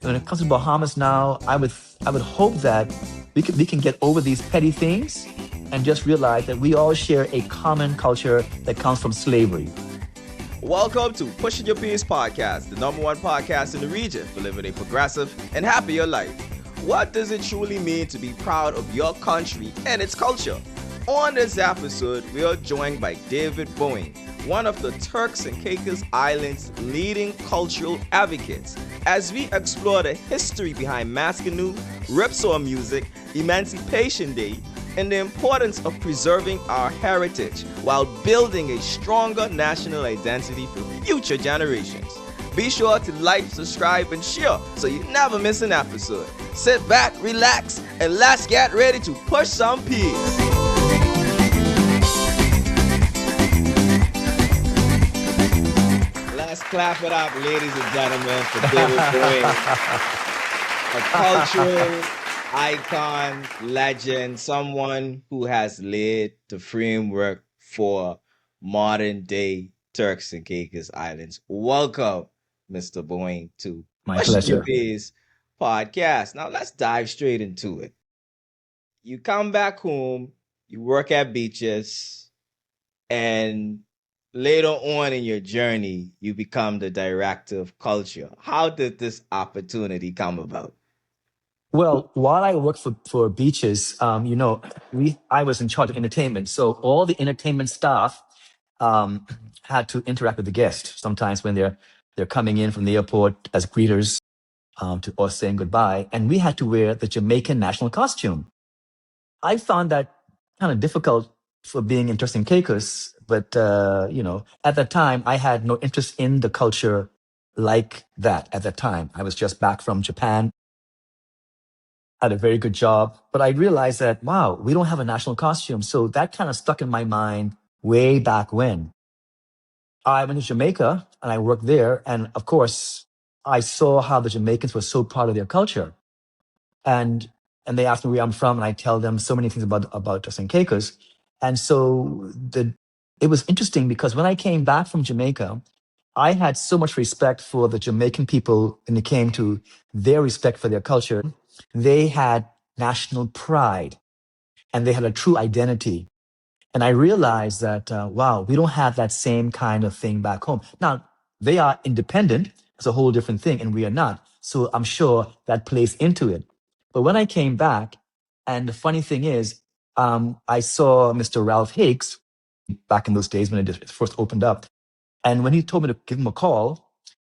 when it comes to Bahamas now, I would hope that we can get over these petty things and just realize that we all share a common culture that comes from slavery. Welcome to Pushing Your Peace podcast, the number one podcast in the region for living a progressive and happier life. What does it truly mean to be proud of your country and its culture? On this episode, we are joined by David Bowen, one of the Turks and Caicos Islands' leading cultural advocates, as we explore the history behind Maskanoo, Ripsaw music, Emancipation Day, and the importance of preserving our heritage while building a stronger national identity for future generations. Be sure to like, subscribe, and share so you never miss an episode. Sit back, relax, and let's get ready to push some peace. Let's clap it up, ladies and gentlemen, for David Bowen, a cultural icon, legend, someone who has laid the framework for modern day Turks and Caicos Islands. Welcome, Mr. Bowen, to My Pushing Your pleasure. Peace podcast. Now let's dive straight into it. You come back home, you work at beaches, and later on in your journey, you become the director of culture. How did this opportunity come about? Well, while I worked for beaches, I was in charge of entertainment. So all the entertainment staff had to interact with the guests. Sometimes when they're coming in from the airport as greeters or saying goodbye, and we had to wear the Jamaican national costume. I found that kind of difficult for being in Turks and Caicos, but at that time I had no interest in the culture like that. At that time, I was just back from Japan, had a very good job, but I realized that wow, we don't have a national costume, so that kind of stuck in my mind way back when. I went to Jamaica and I worked there, and of course, I saw how the Jamaicans were so proud of their culture, and they asked me where I'm from, and I tell them so many things about Turks and Caicos. And so it was interesting because when I came back from Jamaica, I had so much respect for the Jamaican people when it came to their respect for their culture. They had national pride and they had a true identity. And I realized that, wow, we don't have that same kind of thing back home. Now, they are independent. It's a whole different thing, and we are not. So I'm sure that plays into it. But when I came back, and the funny thing is, I saw Mr. Ralph Hicks back in those days when it first opened up. And when he told me to give him a call,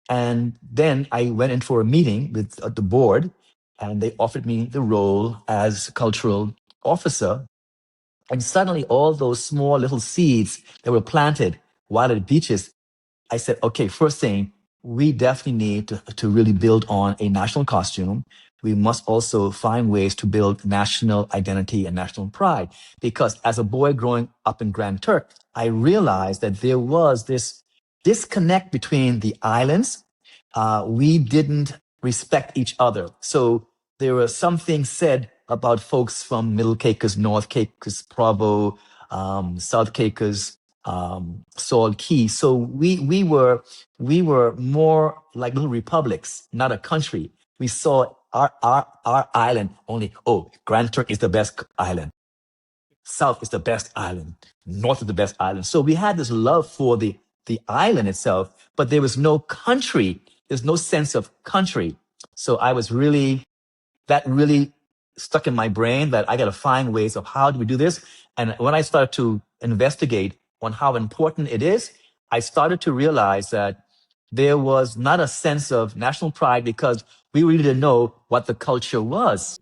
and then I went in for a meeting with the board, and they offered me the role as cultural officer. And suddenly, all those small little seeds that were planted while at the beaches, I said, okay, first thing, we definitely need to really build on a national costume. We must also find ways to build national identity and national pride. Because as a boy growing up in Grand Turk, I realized that there was this disconnect between the islands. We didn't respect each other. So there were some things said about folks from Middle Caicos, North Caicos, Provo, South Caicos, Salt Key. So we were more like little republics, not a country. We saw our island only. Oh, Grand Turk is the best island. South is the best island. North is the best island. So we had this love for the island itself, but there was no country. There's no sense of country. So that really stuck in my brain that I got to find ways of how do we do this. And when I started to investigate on how important it is, I started to realize that there was not a sense of national pride because we really didn't know what the culture was.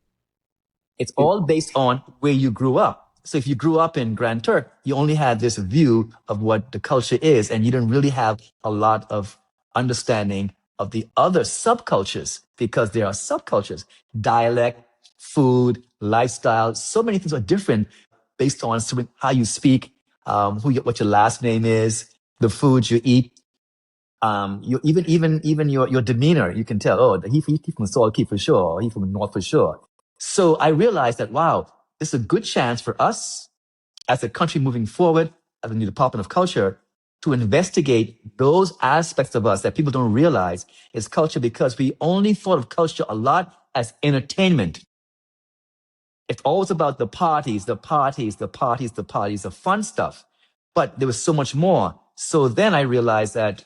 It's all based on where you grew up. So if you grew up in Grand Turk, you only had this view of what the culture is, and you didn't really have a lot of understanding of the other subcultures because there are subcultures, dialect, food, lifestyle. So many things are different based on how you speak, what your last name is, the food you eat. Even your demeanor, you can tell. Oh, he from Salt Key for sure. Or he from the North for sure. So I realized that wow, this is a good chance for us as a country moving forward, as a new Department of Culture, to investigate those aspects of us that people don't realize is culture, because we only thought of culture a lot as entertainment. It's always about the parties, the parties, the parties, the parties, the fun stuff. But there was so much more. So then I realized that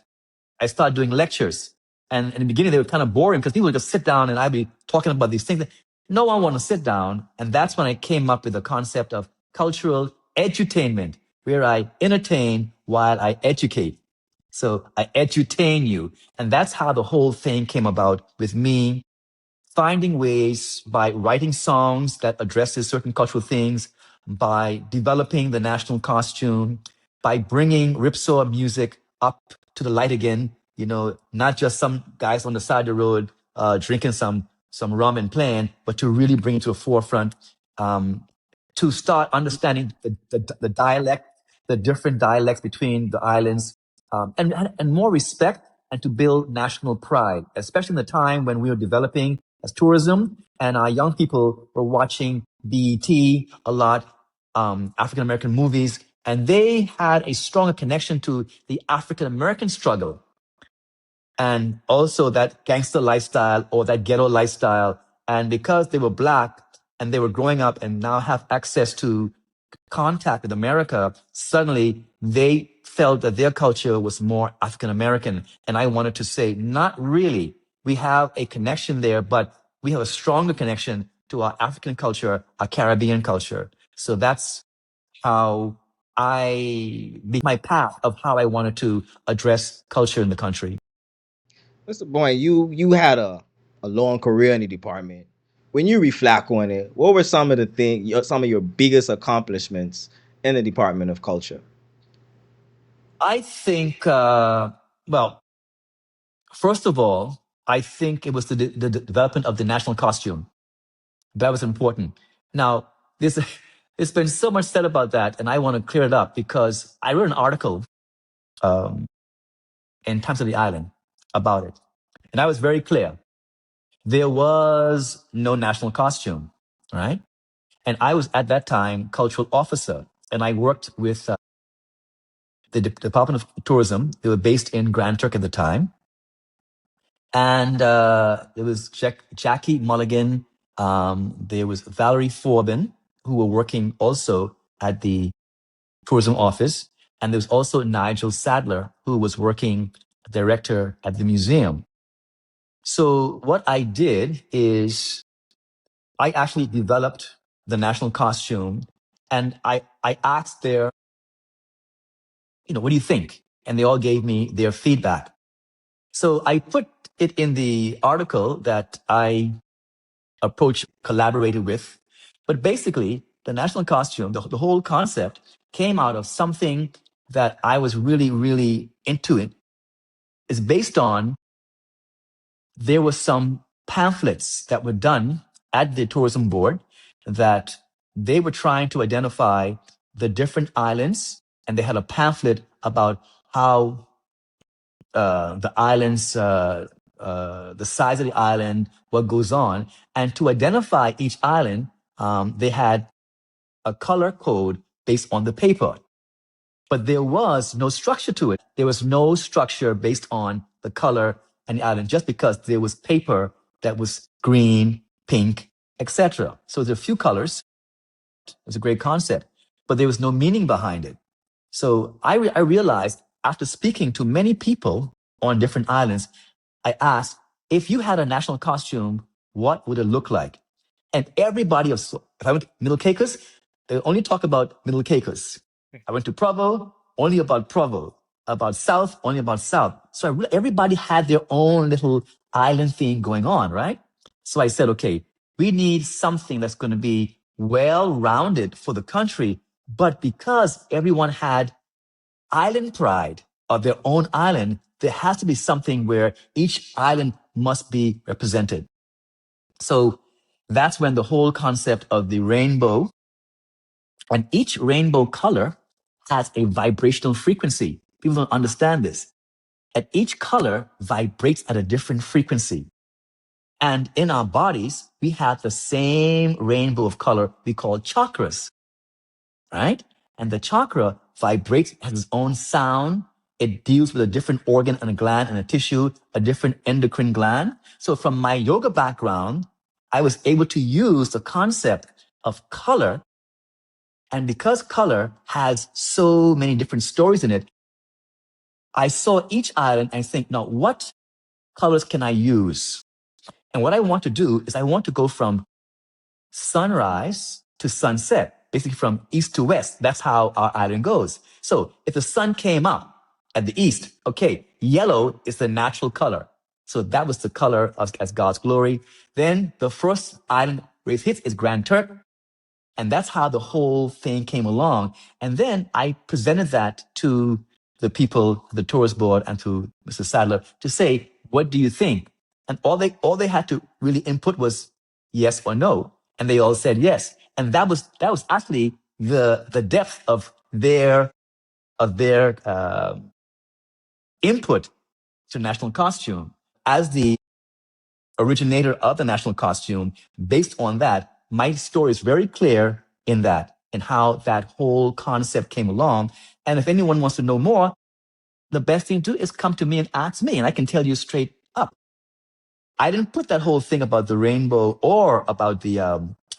I started doing lectures. And in the beginning, they were kind of boring because people would just sit down and I'd be talking about these things. No one wanted to sit down. And that's when I came up with the concept of cultural edutainment, where I entertain while I educate. So I edutain you. And that's how the whole thing came about, with me finding ways by writing songs that addresses certain cultural things, by developing the national costume, by bringing Ripsaw music up to the light again. Not just some guys on the side of the road drinking some rum and playing, but to really bring it to the forefront, to start understanding the dialect, the different dialects between the islands, and more respect, and to build national pride, especially in the time when we were developing as tourism and our young people were watching BET a lot, African American movies, and they had a stronger connection to the African American struggle and also that gangster lifestyle or that ghetto lifestyle. And because they were black and they were growing up and now have access to contact with America, suddenly they felt that their culture was more African American. And I wanted to say, not really. We have a connection there, but we have a stronger connection to our African culture, our Caribbean culture. So that's how my path of how I wanted to address culture in the country. Mr. Bowen, you had a long career in the department. When you reflect on it, what were some of the some of your biggest accomplishments in the Department of Culture? I think, well, first of all, I think it was the development of the national costume. That was important. Now, there's been so much said about that, and I want to clear it up because I wrote an article um, in Times of the Island about it. And I was very clear. There was no national costume, right? And I was at that time cultural officer, and I worked with the Department of Tourism. They were based in Grand Turk at the time. And there was Jackie Mulligan. There was Valerie Forbin, who were working also at the tourism office. And there was also Nigel Sadler, who was working director at the museum. So what I did is I actually developed the national costume, and I asked what do you think? And they all gave me their feedback. So I put it in the article that I collaborated with. But basically, the national costume, the whole concept came out of something that I was really, really into. It is based on, there were some pamphlets that were done at the tourism board that they were trying to identify the different islands, and they had a pamphlet about how the islands, the size of the island, what goes on. And to identify each island, they had a color code based on the paper. But there was no structure to it. There was no structure based on the color and the island, just because there was paper that was green, pink, etc. So there are a few colors. It was a great concept, but there was no meaning behind it. So I realized, after speaking to many people on different islands, I asked, if you had a national costume, what would it look like? And everybody if I went to Middle Caicos, they only talk about Middle Caicos. I went to Provo, only about Provo. About South, only about South. So everybody had their own little island thing going on, right? So I said, okay, we need something that's going to be well-rounded for the country. But because everyone had island pride of their own island, there has to be something where each island must be represented. So that's when the whole concept of the rainbow, and each rainbow color has a vibrational frequency. People don't understand this. And each color vibrates at a different frequency. And in our bodies, we have the same rainbow of color we call chakras, right? And the chakra vibrates, has its own sound, It deals with a different organ and a gland and a tissue, a different endocrine gland. So from my yoga background, I was able to use the concept of color. And because color has so many different stories in it, I saw each island and think, now what colors can I use? And what I want to do is I want to go from sunrise to sunset, basically from east to west. That's how our island goes. So if the sun came up at the east, okay, yellow is the natural color. So that was the color of, as God's glory. Then the first island race hits is Grand Turk. And that's how the whole thing came along. And then I presented that to the people, the tourist board, and to Mr. Sadler to say, what do you think? And all they had to really input was yes or no. And they all said yes. And that was actually the depth of their input to national costume. As the originator of the national costume, based on that, my story is very clear in that, and how that whole concept came along. And if anyone wants to know more, the best thing to do is come to me and ask me, and I can tell you straight up. I didn't put that whole thing about the rainbow or about the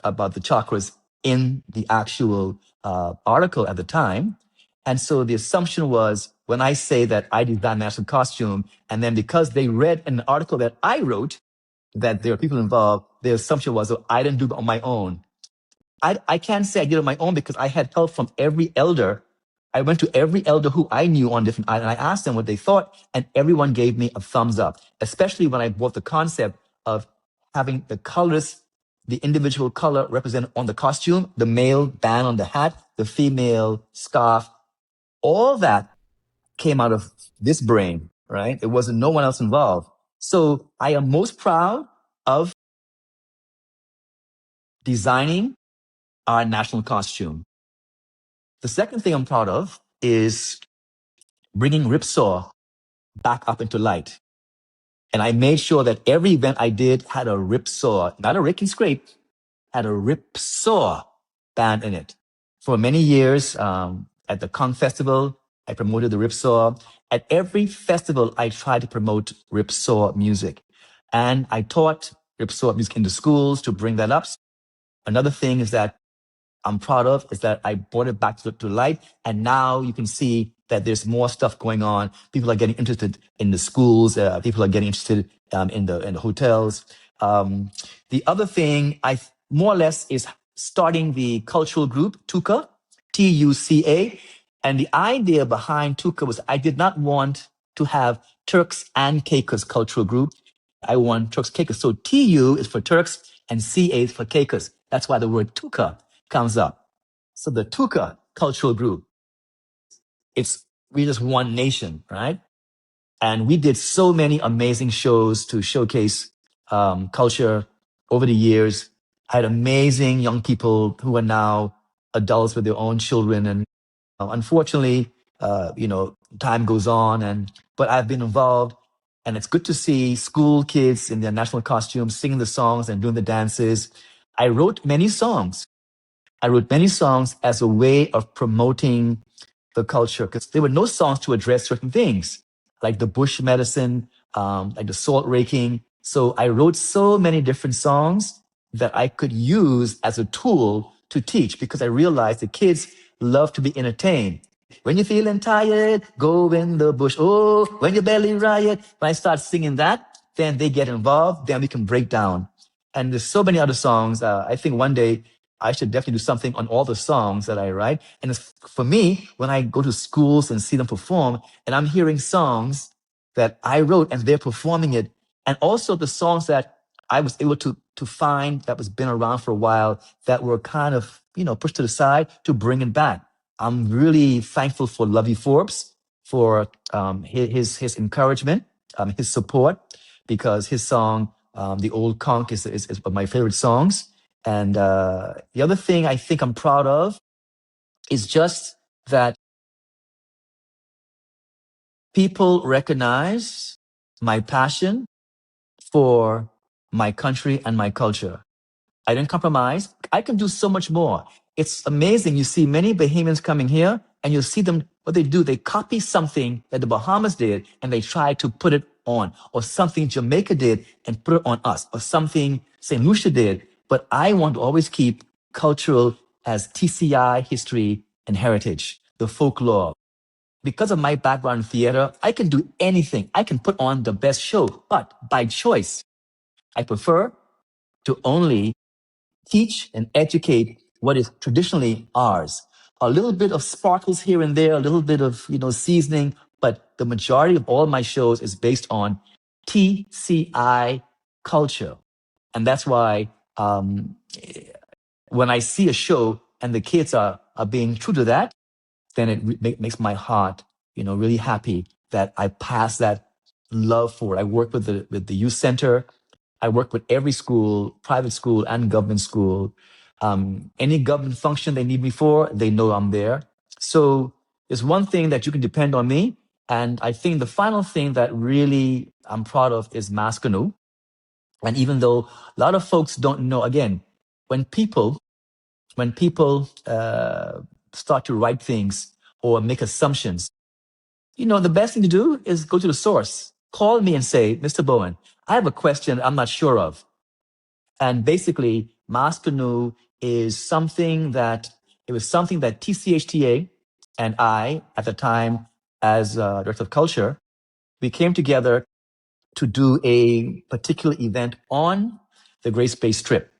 chakras in the actual article at the time. And so the assumption was when I say that I designed national costume, and then because they read an article that I wrote that there are people involved, the assumption was, oh, I didn't do it on my own. I can't say I did it on my own because I had help from every elder. I went to every elder who I knew on different islands, and I asked them what they thought, and everyone gave me a thumbs up, especially when I brought the concept of having the colors, the individual color represented on the costume, the male band on the hat, the female scarf. All that came out of this brain, right? It wasn't no one else involved. So I am most proud of designing our national costume. The second thing I'm proud of is bringing Ripsaw back up into light. And I made sure that every event I did had a Ripsaw, not a rake and scrape, had a Ripsaw band in it. For many years, at the Kong Festival, I promoted the Ripsaw. At every festival, I tried to promote Ripsaw music. And I taught Ripsaw music in the schools to bring that up. Another thing is that I'm proud of is that I brought it back to light. And now you can see that there's more stuff going on. People are getting interested in the schools. People are getting interested in the hotels. The other thing I more or less is starting the cultural group, TUCA, TUCA. And the idea behind TUCA was I did not want to have Turks and Caicos cultural group. I want Turks Caicos. So TU is for Turks and CA is for Caicos. That's why the word TUCA comes up. So the TUCA cultural group, we're just one nation, right? And we did so many amazing shows to showcase culture over the years. I had amazing young people who are now adults with their own children. And unfortunately, time goes on, but I've been involved. And it's good to see school kids in their national costumes singing the songs and doing the dances. I wrote many songs. I wrote many songs as a way of promoting the culture because there were no songs to address certain things like the bush medicine, like the salt raking. So I wrote so many different songs that I could use as a tool to teach because I realized the kids love to be entertained. When you're feeling tired, go in the bush. Oh, when your belly riot. When I start singing that, then they get involved. Then we can break down. And there's so many other songs. I think one day I should definitely do something on all the songs that I write. And for me, when I go to schools and see them perform, and I'm hearing songs that I wrote and they're performing it, and also the songs that I was able to find that was been around for a while that were kind of, pushed to the side to bring it back. I'm really thankful for Lovey Forbes for his encouragement, his support, because his song, The Old Conch, is one of my favorite songs. And the other thing I think I'm proud of is just that people recognize my passion for my country and my culture. I didn't compromise. I can do so much more. It's amazing. You see many Bahamians coming here and you'll see them What they do, they copy something that the Bahamas did and they try to put it on, or something Jamaica did and put it on us, or something St. Lucia did. But I want to always keep cultural as TCI, history and heritage, the folklore. Because of my background in theater, I can do anything. I can put on the best show, but by choice, I prefer to only teach and educate what is traditionally ours. A little bit of sparkles here and there, a little bit of, seasoning, but the majority of all my shows is based on TCI culture. And that's why when I see a show and the kids are being true to that, then it makes my heart, really happy that I pass that love forward. I work with the youth center. I work with every school, private school and government school. Any government function they need me for, they know I'm there. So there's one thing that you can depend on me. And I think the final thing that really I'm proud of is Maskanoo. And even though a lot of folks don't know, again, when people start to write things or make assumptions, the best thing to do is go to the source. Call me and say, Mr. Bowen, I have a question I'm not sure of. And basically, Maskanoo is something that TCHTA and I, at the time, as Director of Culture, we came together to do a particular event on the Grace Bay Strip.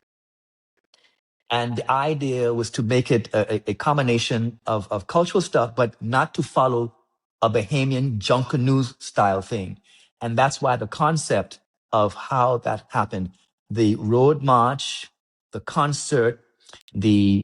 And the idea was to make it a combination of cultural stuff, but not to follow a Bahamian Junkanoo style thing. And that's why the concept of how that happened, the road march, the concert, the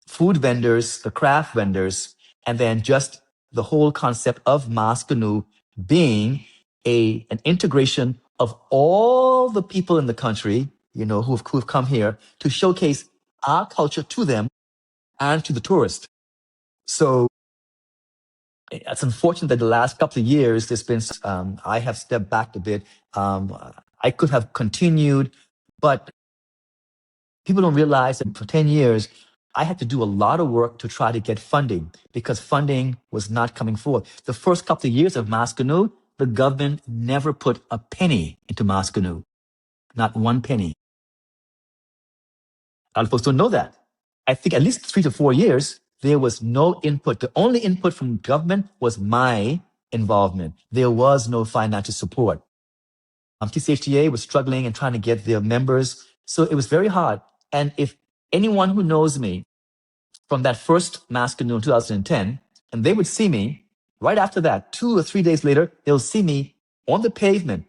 food vendors, the craft vendors, and then just the whole concept of Maskanoo being an integration of all the people in the country, who've come here to showcase our culture to them and to the tourist. So it's unfortunate that the last couple of years there's been I have stepped back a bit. I could have continued, but people don't realize that for 10 years, I had to do a lot of work to try to get funding because funding was not coming forth. The first couple of years of Maskanoo, the government never put a penny into Maskanoo, not one penny. A lot of folks don't know that. I think at least 3 to 4 years, there was no input. The only input from government was my involvement. There was no financial support. TCHTA was struggling and trying to get their members. So it was very hard. And if anyone who knows me from that first Maskanoo in 2010, and they would see me right after that, 2 or 3 days later, they'll see me on the pavement,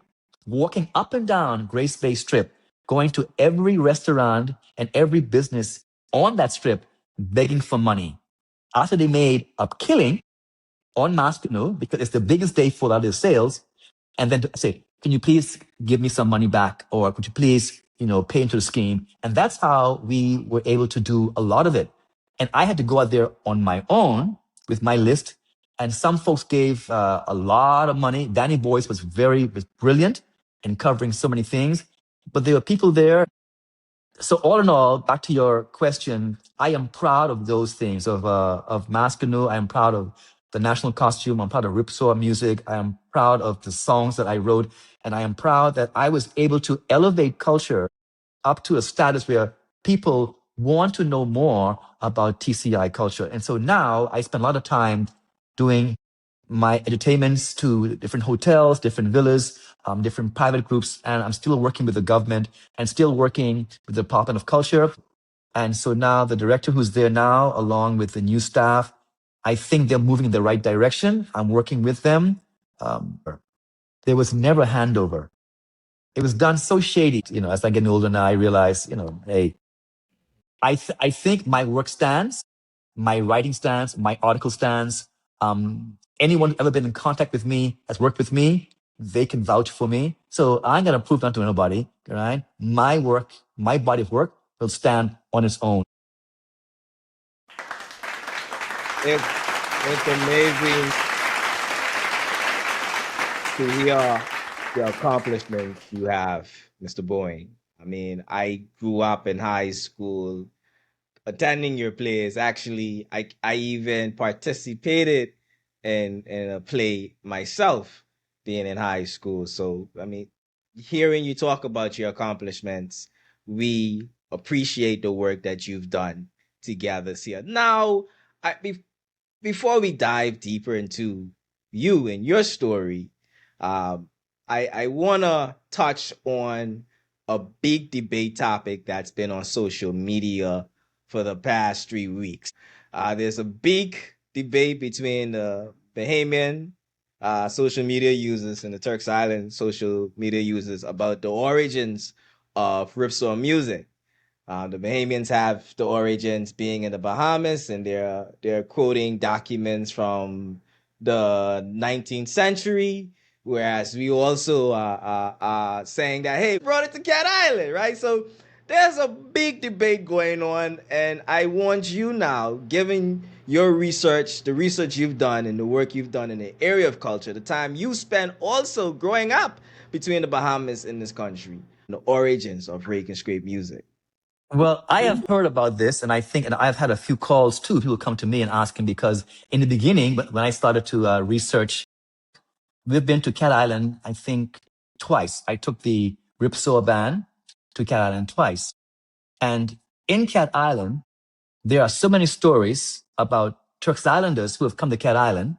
walking up and down Grace Bay Strip, going to every restaurant and every business on that strip, begging for money. After they made a killing on Maskanoo, because it's the biggest day for a lot of their sales, and then to say, can you please give me some money back? Or could you please, pay into the scheme? And that's how we were able to do a lot of it. And I had to go out there on my own with my list. And some folks gave a lot of money. Danny Boyce was brilliant in covering so many things. But there were people there. So all in all, back to your question, I am proud of those things, of Maskanoo. I am proud of the national costume. I'm proud of Ripsaw music. I am proud of the songs that I wrote. And I am proud that I was able to elevate culture up to a status where people want to know more about TCI culture. And so now I spend a lot of time doing my entertainments to different hotels, different villas, different private groups. And I'm still working with the government and still working with the Department of Culture. And so now the director who's there now, along with the new staff, I think they're moving in the right direction. I'm working with them. There was never a handover. It was done so shady. As I get older now, I realize, hey, I think my work stands, my writing stands, my article stands. Anyone who's ever been in contact with me, has worked with me, they can vouch for me. So I'm going to prove that to nobody, right? My work, my body of work will stand on its own. It's amazing to hear the accomplishments you have, Mr. Bowen. I mean, I grew up in high school attending your plays. Actually, I even participated in a play myself being in high school. So, I mean, hearing you talk about your accomplishments, we appreciate the work that you've done together here. Now, before we dive deeper into you and your story, um, I want to touch on a big debate topic that's been on social media for the past 3 weeks. There's a big debate between the Bahamian social media users and the Turks Island social media users about the origins of Ripsaw music. The Bahamians have the origins being in the Bahamas, and they're quoting documents from the 19th century, whereas we also are saying that hey, brought it to Cat Island, right? So there's a big debate going on, and I want you now, given your research, the research you've done, and the work you've done in the area of culture, the time you spent also growing up between the Bahamas and this country, the origins of rake and scrape music. Well, I have heard about this, and I think, and I've had a few calls too. People come to me and asking because in the beginning, when I started to research, we've been to Cat Island, I think twice. I took the Ripsaw band to Cat Island twice, and in Cat Island, there are so many stories about Turks Islanders who have come to Cat Island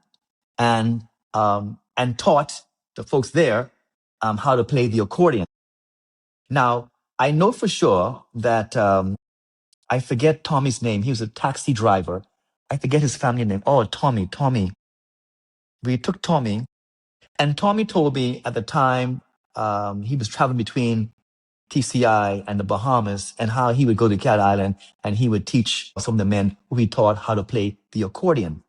and taught the folks there how to play the accordion. Now, I know for sure that I forget Tommy's name. He was a taxi driver. I forget his family name. Oh, Tommy, Tommy. We took Tommy, and Tommy told me at the time he was traveling between TCI and the Bahamas, and how he would go to Cat Island and he would teach some of the men who he taught how to play the accordion.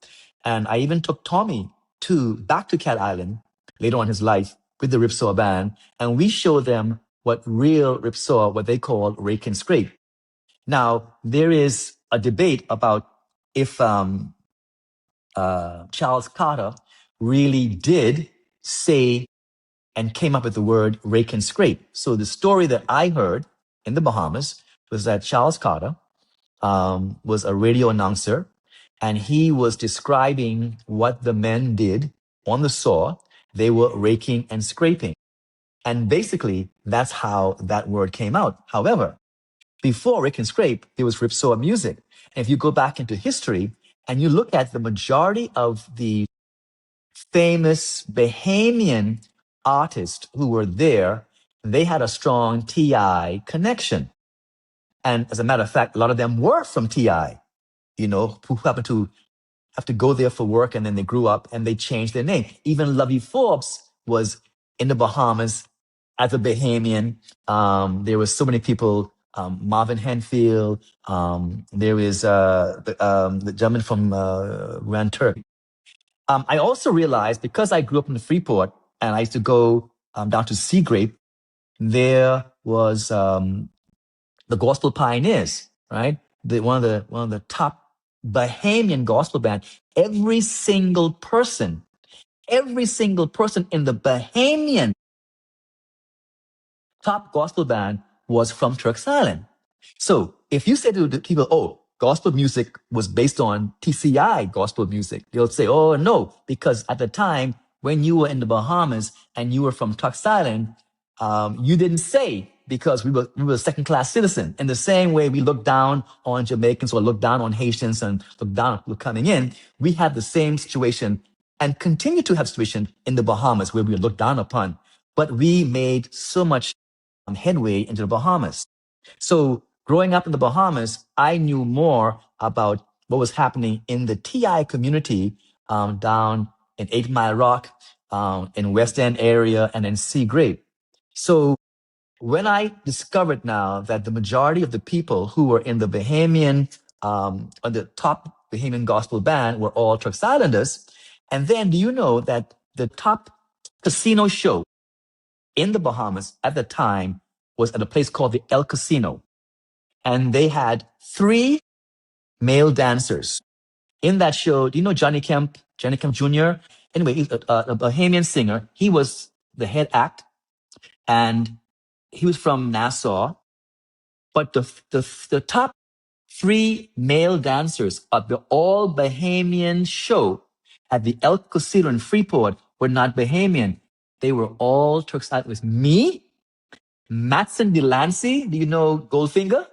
And I even took Tommy to back to Cat Island later on in his life with the Ripsaw band, and we showed them what real Ripsaw, what they call rake and scrape. Now, there is a debate about if Charles Carter really did say and came up with the word rake and scrape. So the story that I heard in the Bahamas was that Charles Carter was a radio announcer, and he was describing what the men did on the saw. They were raking and scraping. And basically, that's how that word came out. However, before rake and scrape, there was ripsaw music. And if you go back into history and you look at the majority of the famous Bahamian artists who were there, they had a strong TI connection. And as a matter of fact, a lot of them were from TI, who happened to have to go there for work, and then they grew up and they changed their name. Even Lovey Forbes was in the Bahamas as a Bahamian. There was so many people, Marvin Henfield, there is the gentleman from Grand Turk. I also realized, because I grew up in the Freeport and I used to go down to Sea Grape, there was the Gospel Pioneers, right? One of the top Bahamian gospel band. Every single person in the Bahamian top gospel band was from Turks Island. So if you say to the people, oh, gospel music was based on TCI gospel music, they'll say, oh, no, because at the time when you were in the Bahamas and you were from Turks Island, you didn't say, because we were second class citizen. In the same way we look down on Jamaicans or look down on Haitians and look down on people coming in, we have the same situation and continue to have situation in the Bahamas where we are looked down upon. But we made so much headway into the Bahamas. So growing up in the Bahamas, I knew more about what was happening in the TI community down in 8 Mile Rock, in West End area, and in Sea Grape. So when I discovered now that the majority of the people who were in the Bahamian, on the top Bahamian gospel band were all Turks Islanders, and then do you know that the top casino show in the Bahamas at the time was at a place called the El Casino. And they had 3 male dancers in that show. Do you know Johnny Kemp Jr.? Anyway, he's a Bahamian singer. He was the head act, and he was from Nassau. But the top three male dancers of the all Bahamian show at the El Casino in Freeport were not Bahamian. They were all Turks Islanders. Me, Matson Delancey, do you know Goldfinger?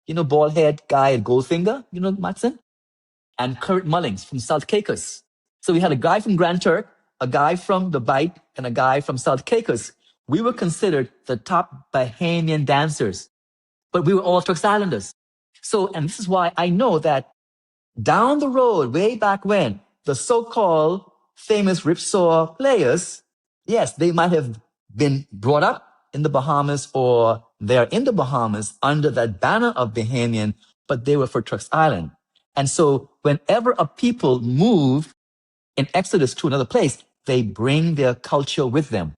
You know, bald head guy at Goldfinger? You know Matson? And Kurt Mullings from South Caicos. So we had a guy from Grand Turk, a guy from the Bight, and a guy from South Caicos. We were considered the top Bahamian dancers, but we were all Turks Islanders. So, and this is why I know that down the road, way back when, the so-called famous Ripsaw players, yes, they might have been brought up in the Bahamas or they're in the Bahamas under that banner of Bahamian, but they were for Turks Island. And so whenever a people move in Exodus to another place, they bring their culture with them.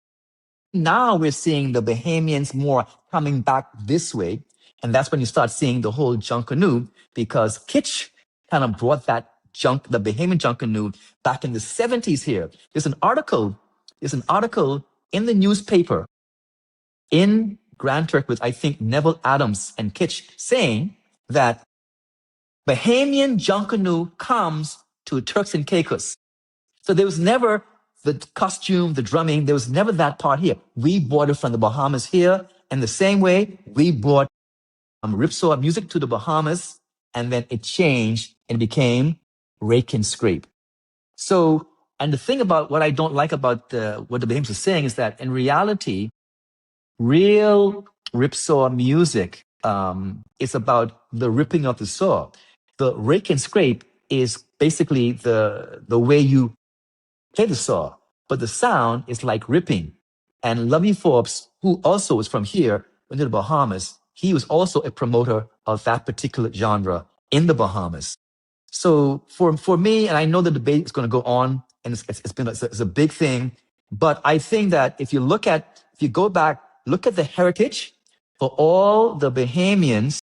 Now we're seeing the Bahamians more coming back this way. And that's when you start seeing the whole Junkanoo, because Kitsch kind of brought that the Bahamian Junkanoo back in the 70s here. There's an article in the newspaper in Grand Turk with, I think, Neville Adams and Kitsch saying that Bahamian Junkanoo comes to Turks and Caicos. So there was never the costume, the drumming, there was never that part here. We brought it from the Bahamas here. And the same way, we brought Ripsaw music to the Bahamas, and then it changed and became rake and scrape. So, and the thing about what I don't like about what the Bahamians are saying is that in reality, real Ripsaw music is about the ripping of the saw. The rake and scrape is basically the way you play the saw, but the sound is like ripping. And Lovey Forbes, who also was from here, went to the Bahamas. He was also a promoter of that particular genre in the Bahamas. So for me, and I know the debate is going to go on, and it's a big thing, but I think that if you go back, look at the heritage for all the Bahamians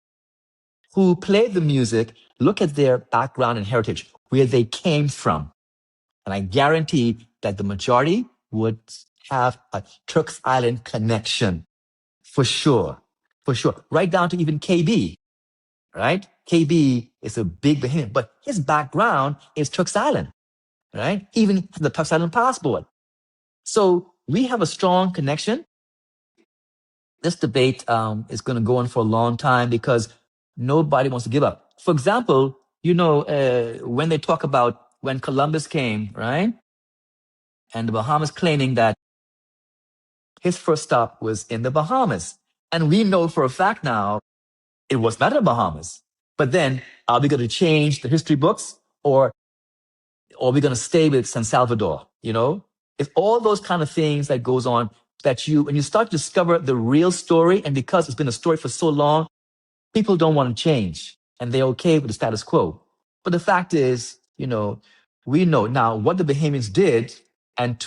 who played the music, look at their background and heritage, where they came from. And I guarantee that the majority would have a Turks Island connection. For sure. For sure. Right down to even KB, right? KB is a big Bahamian, but his background is Turks Island, right? Even the Turks Island passport. So we have a strong connection. This debate is going to go on for a long time because nobody wants to give up. For example, when they talk about when Columbus came, right? And the Bahamas claiming that his first stop was in the Bahamas. And we know for a fact now it was not in the Bahamas. But then are we going to change the history books or are we going to stay with San Salvador? It's all those kind of things that goes on that when you start to discover the real story, and because it's been a story for so long, people don't want to change and they're okay with the status quo. But the fact is, we know now what the Bahamians did, and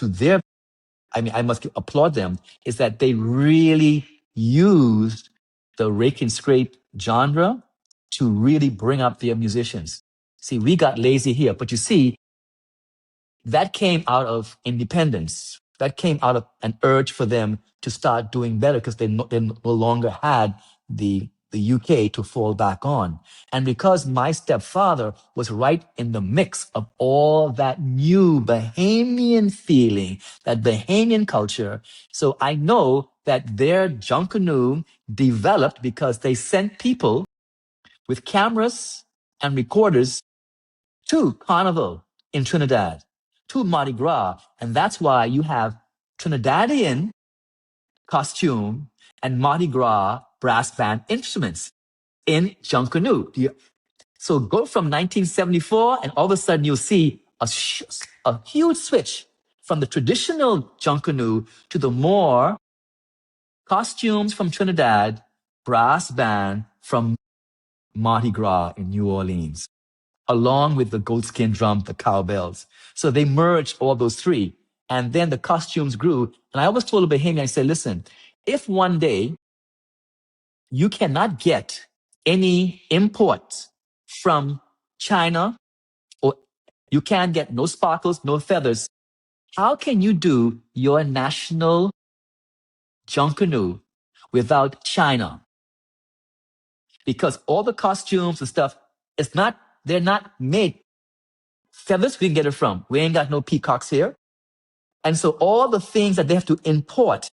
I must applaud them, is that they really used the rake and scrape genre to really bring up their musicians. See, we got lazy here, but you see, that came out of independence. That came out of an urge for them to start doing better because they no longer had the UK to fall back on. And because my stepfather was right in the mix of all that new Bahamian feeling, that Bahamian culture, so I know that their Junkanoo developed because they sent people with cameras and recorders to Carnival in Trinidad, to Mardi Gras. And that's why you have Trinidadian costume and Mardi Gras brass band instruments in Junkanoo. So go from 1974 and all of a sudden you'll see a huge switch from the traditional Junkanoo to the more costumes from Trinidad, brass band from Mardi Gras in New Orleans, along with the goatskin drum, the cowbells. So they merged all those three. And then the costumes grew. And I always told a Bahamian, I said, listen, if one day you cannot get any imports from China, or you can't get no sparkles, no feathers, how can you do your national Junkanoo without China? because all the costumes and stuff, they're not made. Feathers, we can get it from. We ain't got no peacocks here. And so all the things that they have to import,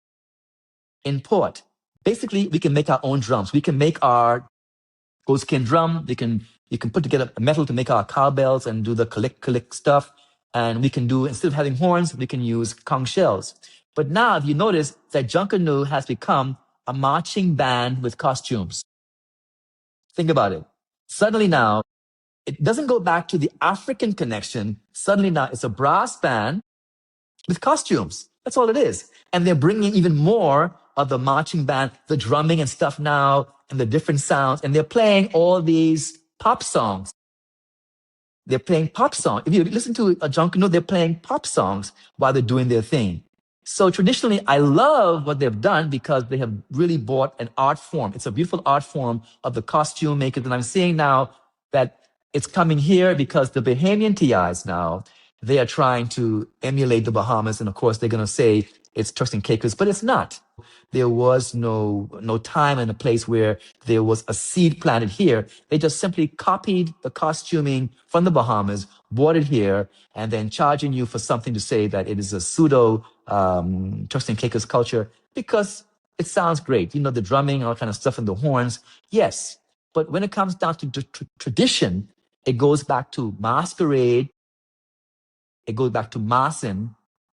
basically we can make our own drums. We can make our goat skin drum. You can put together metal to make our cowbells and do the click stuff. And we can do, instead of having horns, we can use conch shells. But now, if you notice that Junkanoo has become a marching band with costumes. Think about it. Suddenly now, it doesn't go back to the African connection. Suddenly now, it's a brass band with costumes. That's all it is. And they're bringing even more of the marching band, the drumming and stuff now, and the different sounds. And they're playing all these pop songs. They're playing pop songs. If you listen to a Junkanoo, they're playing pop songs while they're doing their thing. So traditionally, I love what they've done because they have really brought an art form. It's a beautiful art form of the costume makers. And I'm seeing now that it's coming here because the Bahamian TIs now, they are trying to emulate the Bahamas. And of course, they're going to say it's Turks and Caicos, but it's not. There was no time and a place where there was a seed planted here. They just simply copied the costuming from the Bahamas, brought it here, and then charging you for something to say that it is a pseudo Turks and Caicos culture because it sounds great. You know, the drumming, all kind of stuff, and the horns. Yes, but when it comes down to tradition, it goes back to masquerade. It goes back to Marsin,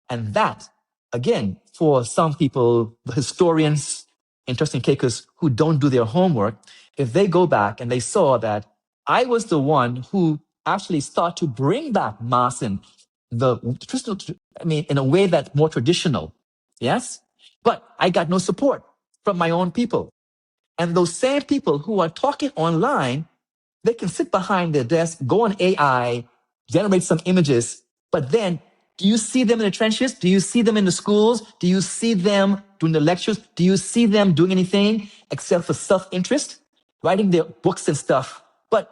and that, again, for some people, the historians in Turks and Caicos who don't do their homework, if they go back and they saw that I was the one who actually started to bring back Marsin, the traditional, I mean, in a way that's more traditional, yes? But I got no support from my own people. And those same people who are talking online, they can sit behind their desk, go on AI, generate some images, but then do you see them in the trenches? Do you see them in the schools? Do you see them doing the lectures? Do you see them doing anything except for self-interest? Writing their books and stuff. But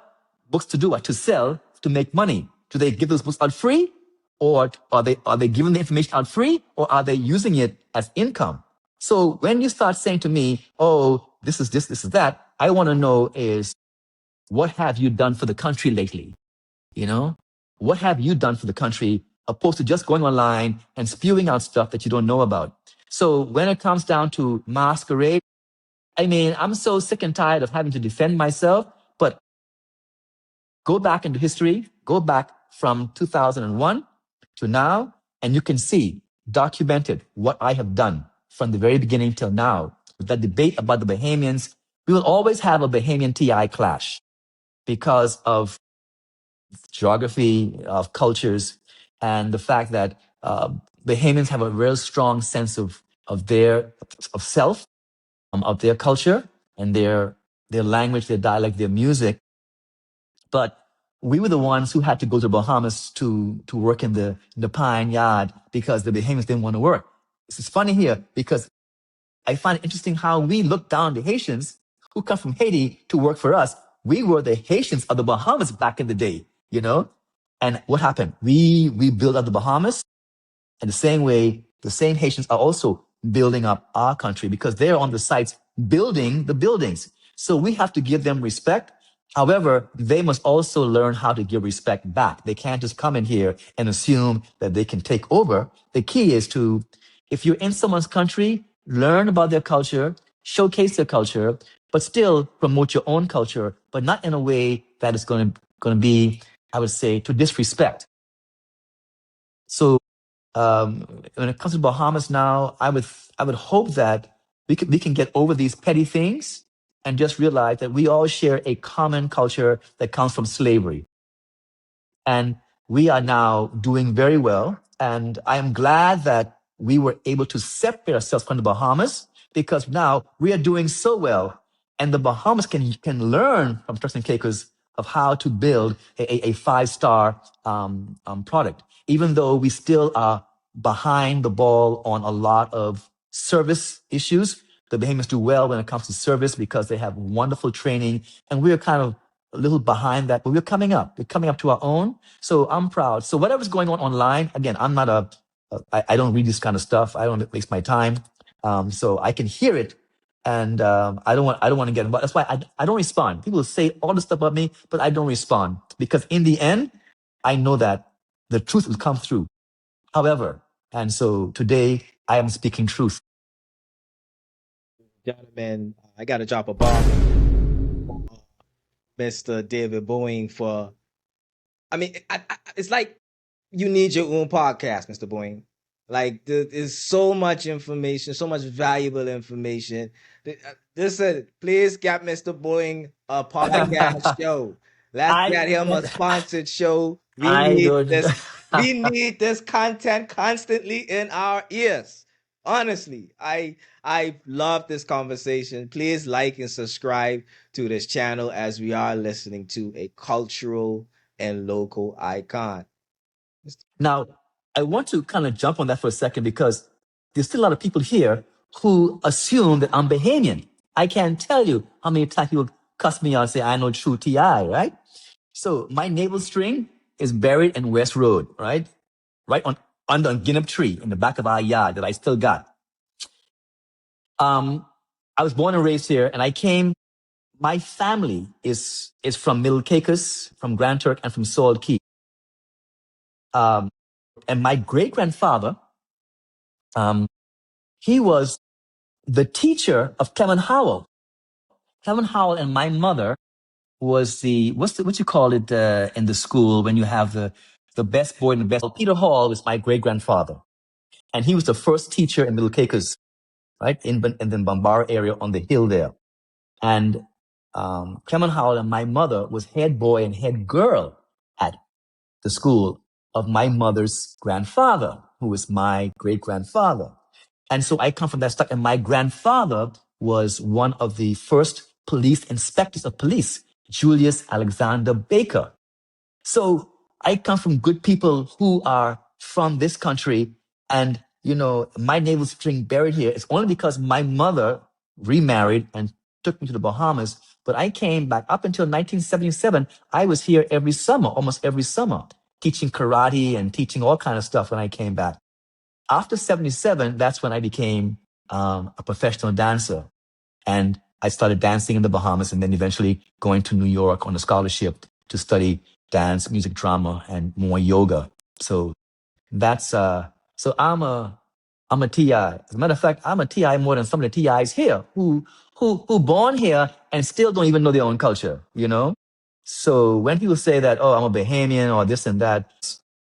books to do what? To sell, to make money. Do they give those books out free? Or are they giving the information out free? Or are they using it as income? So when you start saying to me, oh, this is this is that, I want to know is, what have you done for the country lately? You know, what have you done for the country opposed to just going online and spewing out stuff that you don't know about? So when it comes down to masquerade, I mean, I'm so sick and tired of having to defend myself, but go back into history, go back from 2001 to now, and you can see documented what I have done from the very beginning till now. With that debate about the Bahamians, we will always have a Bahamian TI clash because of geography, of cultures, and the fact that Bahamians have a real strong sense of self, of their culture and their language, their dialect, their music. But we were the ones who had to go to Bahamas to work in the pine yard because the Bahamians didn't want to work. This is funny here because I find it interesting how we look down the Haitians who come from Haiti to work for us. We were the Haitians of the Bahamas back in the day, you know? And what happened? We built up the Bahamas, and the same way, the same Haitians are also building up our country because they're on the sites building the buildings. So we have to give them respect. However, they must also learn how to give respect back. They can't just come in here and assume that they can take over. The key is to, if you're in someone's country, learn about their culture, showcase their culture, but still promote your own culture, but not in a way that is going to be, I would say, to disrespect. So when it comes to Bahamas now, I would hope that we can get over these petty things and just realize that we all share a common culture that comes from slavery. And we are now doing very well. And I am glad that we were able to separate ourselves from the Bahamas because now we are doing so well. And the Bahamas can learn from Turks and Caicos of how to build a five-star product, even though we still are behind the ball on a lot of service issues. The Bahamians do well when it comes to service because they have wonderful training, and we're kind of a little behind that, but we're coming up. We're coming up to our own. So I'm proud. So whatever's going on online, again, I'm not I don't read this kind of stuff. I don't waste my time. So I can hear it, and I don't want to get involved. That's why I don't respond. People say all this stuff about me, but I don't respond because in the end, I know that the truth will come through. However, and so today I am speaking truth. Gentlemen, I got to drop a bomb on Mr. David Bowen for. I mean, it's like you need your own podcast, Mr. Bowen. Like there's so much information, so much valuable information. Listen, please get Mr. Bowen a podcast show. Let's I get him a sponsored show. We I need don't. this. We need this content constantly in our ears. Honestly, I love this conversation. Please like and subscribe to this channel as we are listening to a cultural and local icon. Now, I want to kind of jump on that for a second because there's still a lot of people here who assume that I'm Bahamian. I can't tell you how many times people cuss me out and say I know true TI, right? So my navel string is buried in West Road, right? Right on under a Guinness tree in the back of our yard that I still got. Um, I was born and raised here, and I came. My family is from Middle Caicos, from Grand Turk, and from Salt Key. Um, and my great grandfather, um, he was the teacher of Clement Howell. Clement Howell and my mother was what you call it in the school when you have the best boy and the best. Peter Hall was my great grandfather, and he was the first teacher in Middle Caicos, right in the Bambara area on the hill there. And Clement Howell and my mother was head boy and head girl at the school of my mother's grandfather, who was my great grandfather. And so I come from that stock. And my grandfather was one of the first police inspectors of police, Julius Alexander Baker. So I come from good people who are from this country. And, my navel string buried here is only because my mother remarried and took me to the Bahamas. But I came back up until 1977. I was here every summer, almost every summer, teaching karate and teaching all kind of stuff when I came back. After 77, that's when I became a professional dancer. And I started dancing in the Bahamas and then eventually going to New York on a scholarship to study dance, music, drama, and more yoga. So that's so I'm a TI. As a matter of fact, I'm a TI more than some of the TIs here who born here and still don't even know their own culture. So when people say that, oh, I'm a Bahamian or this and that,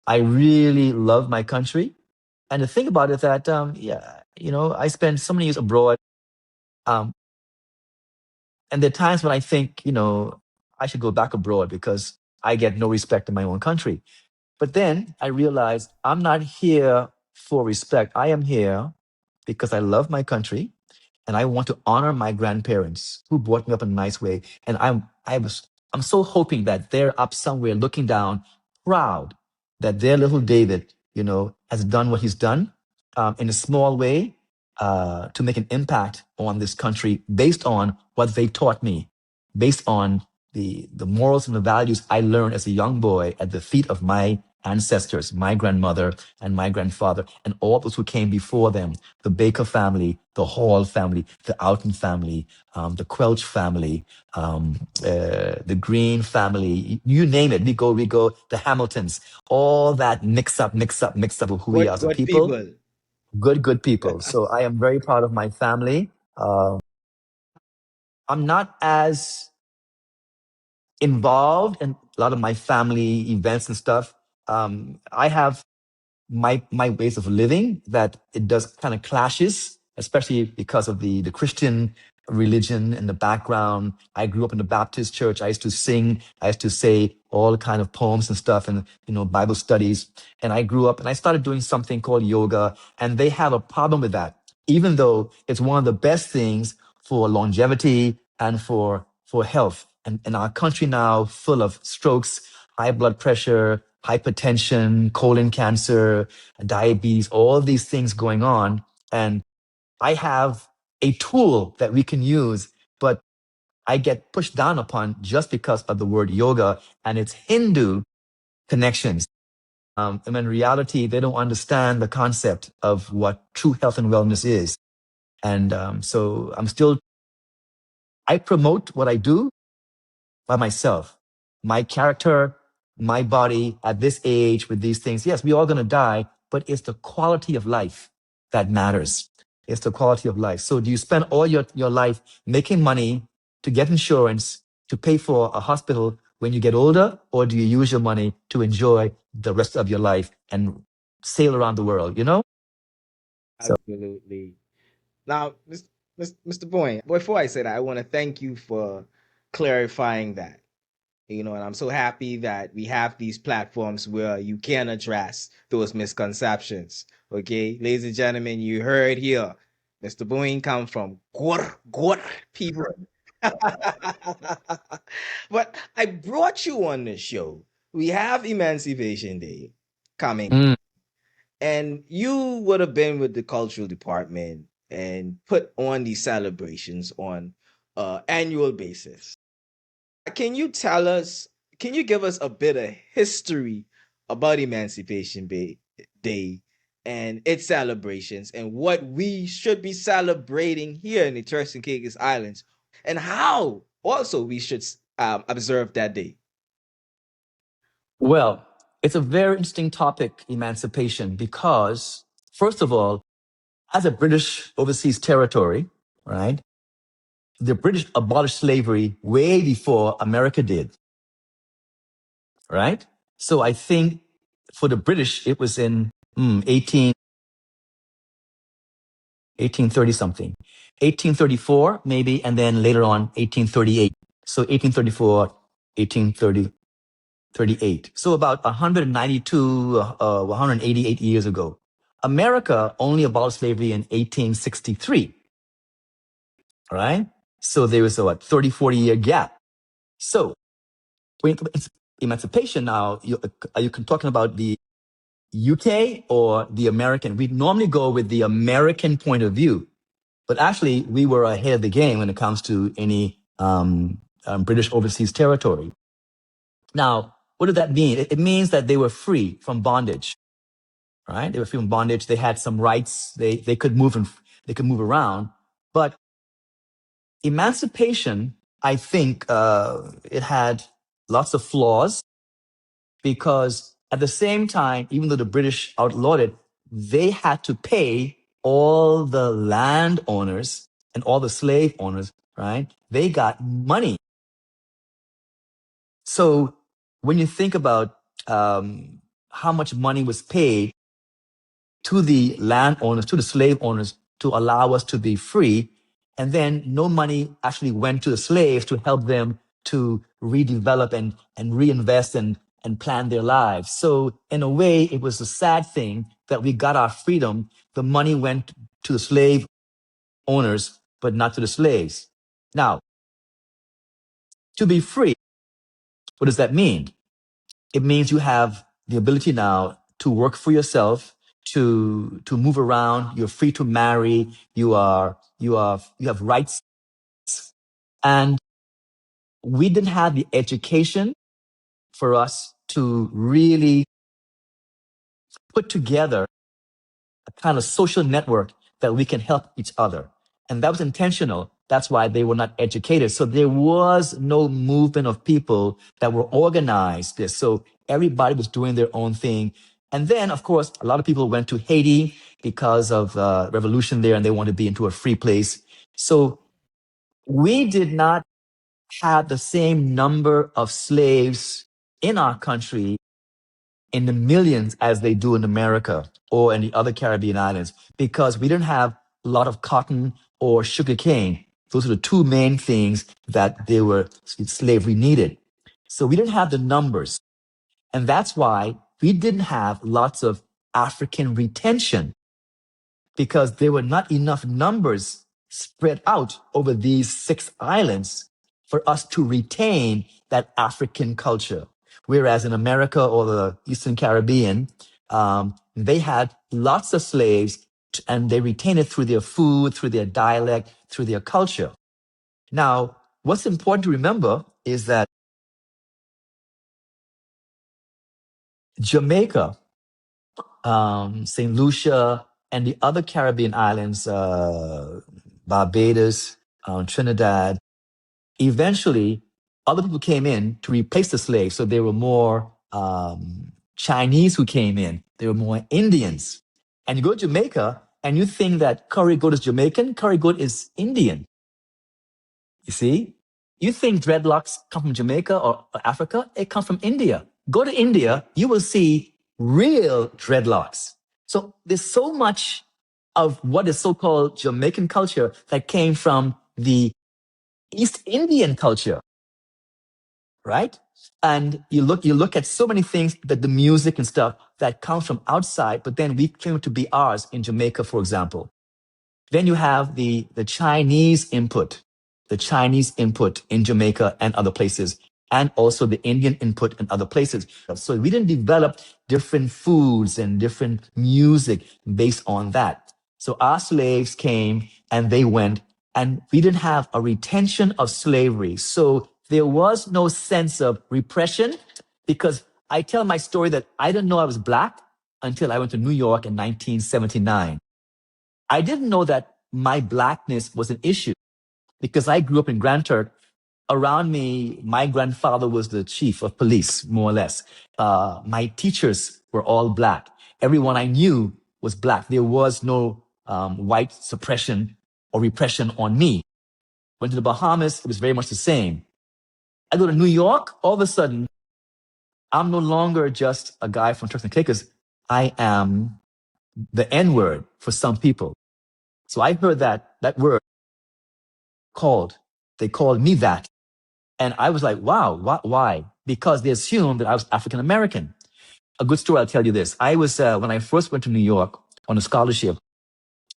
I really love my country. And the thing about it is that, yeah, I spent so many years abroad. Um, and there are times when I think, I should go back abroad because I get no respect in my own country. But then I realized I'm not here for respect. I am here because I love my country and I want to honor my grandparents who brought me up in a nice way. And I'm so hoping that they're up somewhere looking down, proud that their little David, has done what he's done in a small way to make an impact on this country based on what they taught me, based on the morals and the values I learned as a young boy at the feet of my ancestors, my grandmother and my grandfather, and all those who came before them, the Baker family, the Hall family, the Alton family, the Quelch family, the Green family, you name it. We go, the Hamiltons, all that mix up of who we are Good, as a good people, people. good people. So I am very proud of my family. I'm not as involved in a lot of my family events and stuff. I have my ways of living that it does kind of clashes, especially because of the Christian religion in the background. I grew up in the Baptist church. I used to sing. I used to say all kind of poems and stuff and, Bible studies. And I grew up and I started doing something called yoga. And they have a problem with that, even though it's one of the best things for longevity and for health. And in our country now, full of strokes, high blood pressure, hypertension, colon cancer, diabetes, all these things going on. And I have a tool that we can use, but I get pushed down upon just because of the word yoga and its Hindu connections. And in reality, they don't understand the concept of what true health and wellness is. And so I promote what I do by myself. My character, my body at this age with these things. Yes, we're all going to die, but it's the quality of life that matters. It's the quality of life. So do you spend all your life making money to get insurance, to pay for a hospital when you get older, or do you use your money to enjoy the rest of your life and sail around the world, you know? So, Absolutely. Now, Mr. Boyne, before I say that, I want to thank you for clarifying that. And I'm so happy that we have these platforms where you can address those misconceptions. Okay, ladies and gentlemen, you heard here, Mr. Boyne come from Gwar people. But I brought you on the show. We have Emancipation Day coming, mm, and you would have been with the cultural department and put on these celebrations on annual basis. Can you tell us, can you give us a bit of history about Day and its celebrations and what we should be celebrating here in the Turks and Caicos Islands and how also we should observe that day? well, it's a very interesting topic, emancipation, because first of all, as a British overseas territory, right? The British abolished slavery way before America did, right? So I think for the British, it was in 1830 something, 1834 maybe, and then later on 1838. So 1834, 1838. So about 192, 188 years ago. America only abolished slavery in 1863, right? So there was a 30, 40-year gap. So when it's emancipation now, are you talking about the UK or the American? We normally go with the American point of view, but actually we were ahead of the game when it comes to any British overseas territory. Now, what did that mean? It means that they were free from bondage, right? They were free from bondage. They had some rights. They could move and they could move around. But emancipation, I think, it had lots of flaws because at the same time, even though the British outlawed it, they had to pay all the landowners and all the slave owners, right? They got money. So when you think about how much money was paid to the landowners, to the slave owners to allow us to be free, and then no money actually went to the slaves to help them to redevelop and reinvest and plan their lives. So in a way, it was a sad thing that we got our freedom. The money went to the slave owners, but not to the slaves. Now, to be free, what does that mean? It means you have the ability now to work for yourself, to move around. You're free to marry. You have rights. And we didn't have the education for us to really put together a kind of social network that we can help each other. And that was intentional. That's why they were not educated. So there was no movement of people that were organized this. So everybody was doing their own thing. And then, of course, a lot of people went to Haiti because of the revolution there and they wanted to be into a free place. So we did not have the same number of slaves in our country in the millions as they do in America or in the other Caribbean islands because we didn't have a lot of cotton or sugar cane. Those are the two main things that slavery needed. So we didn't have the numbers. And that's why we didn't have lots of African retention because there were not enough numbers spread out over these six islands for us to retain that African culture. Whereas in America or the Eastern Caribbean, they had lots of slaves and they retained it through their food, through their dialect, through their culture. Now, what's important to remember is that Jamaica, St. Lucia, and the other Caribbean islands, Barbados, Trinidad, eventually other people came in to replace the slaves. So there were more Chinese who came in. There were more Indians. And you go to Jamaica and you think that curry goat is Jamaican. Curry goat is Indian. You see? You think dreadlocks come from Jamaica or Africa? It comes from India. Go to India, you will see real dreadlocks. So there's so much of what is so-called Jamaican culture that came from the East Indian culture, right? And you look at so many things, that the music and stuff that comes from outside, but then we claim it to be ours in Jamaica, for example. Then you have the Chinese input, in Jamaica and other places, and also the Indian input in other places. So we didn't develop different foods and different music based on that. So our slaves came and they went, and we didn't have a retention of slavery. So there was no sense of repression, because I tell my story that I didn't know I was black until I went to New York in 1979. I didn't know that my blackness was an issue because I grew up in Grand Turk. Around me, my grandfather was the chief of police, more or less. My teachers were all black. Everyone I knew was black. There was no white suppression or repression on me. Went to the Bahamas, it was very much the same. I go to New York, all of a sudden, I'm no longer just a guy from Turks and Caicos. I am the N-word for some people. So I heard that word called. They called me that. And I was like, wow, why? Because they assumed that I was African American. A good story, I'll tell you this. I was, when I first went to New York on a scholarship,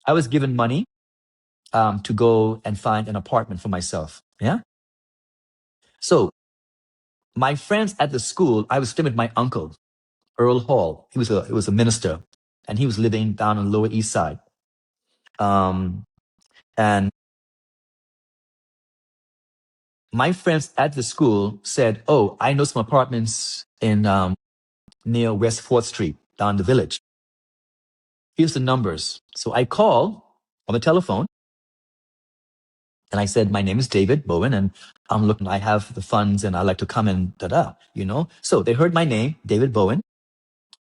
I was given money to go and find an apartment for myself. Yeah. So my friends at the school, I was staying with my uncle, Earl Hall. He was a minister, and he was living down on the Lower East Side. And my friends at the school said, oh, I know some apartments in near West 4th Street, down the village. Here's the numbers. So I call on the telephone, and I said, my name is David Bowen, and I have the funds, and I'd like to come and da-da, you know? So they heard my name, David Bowen,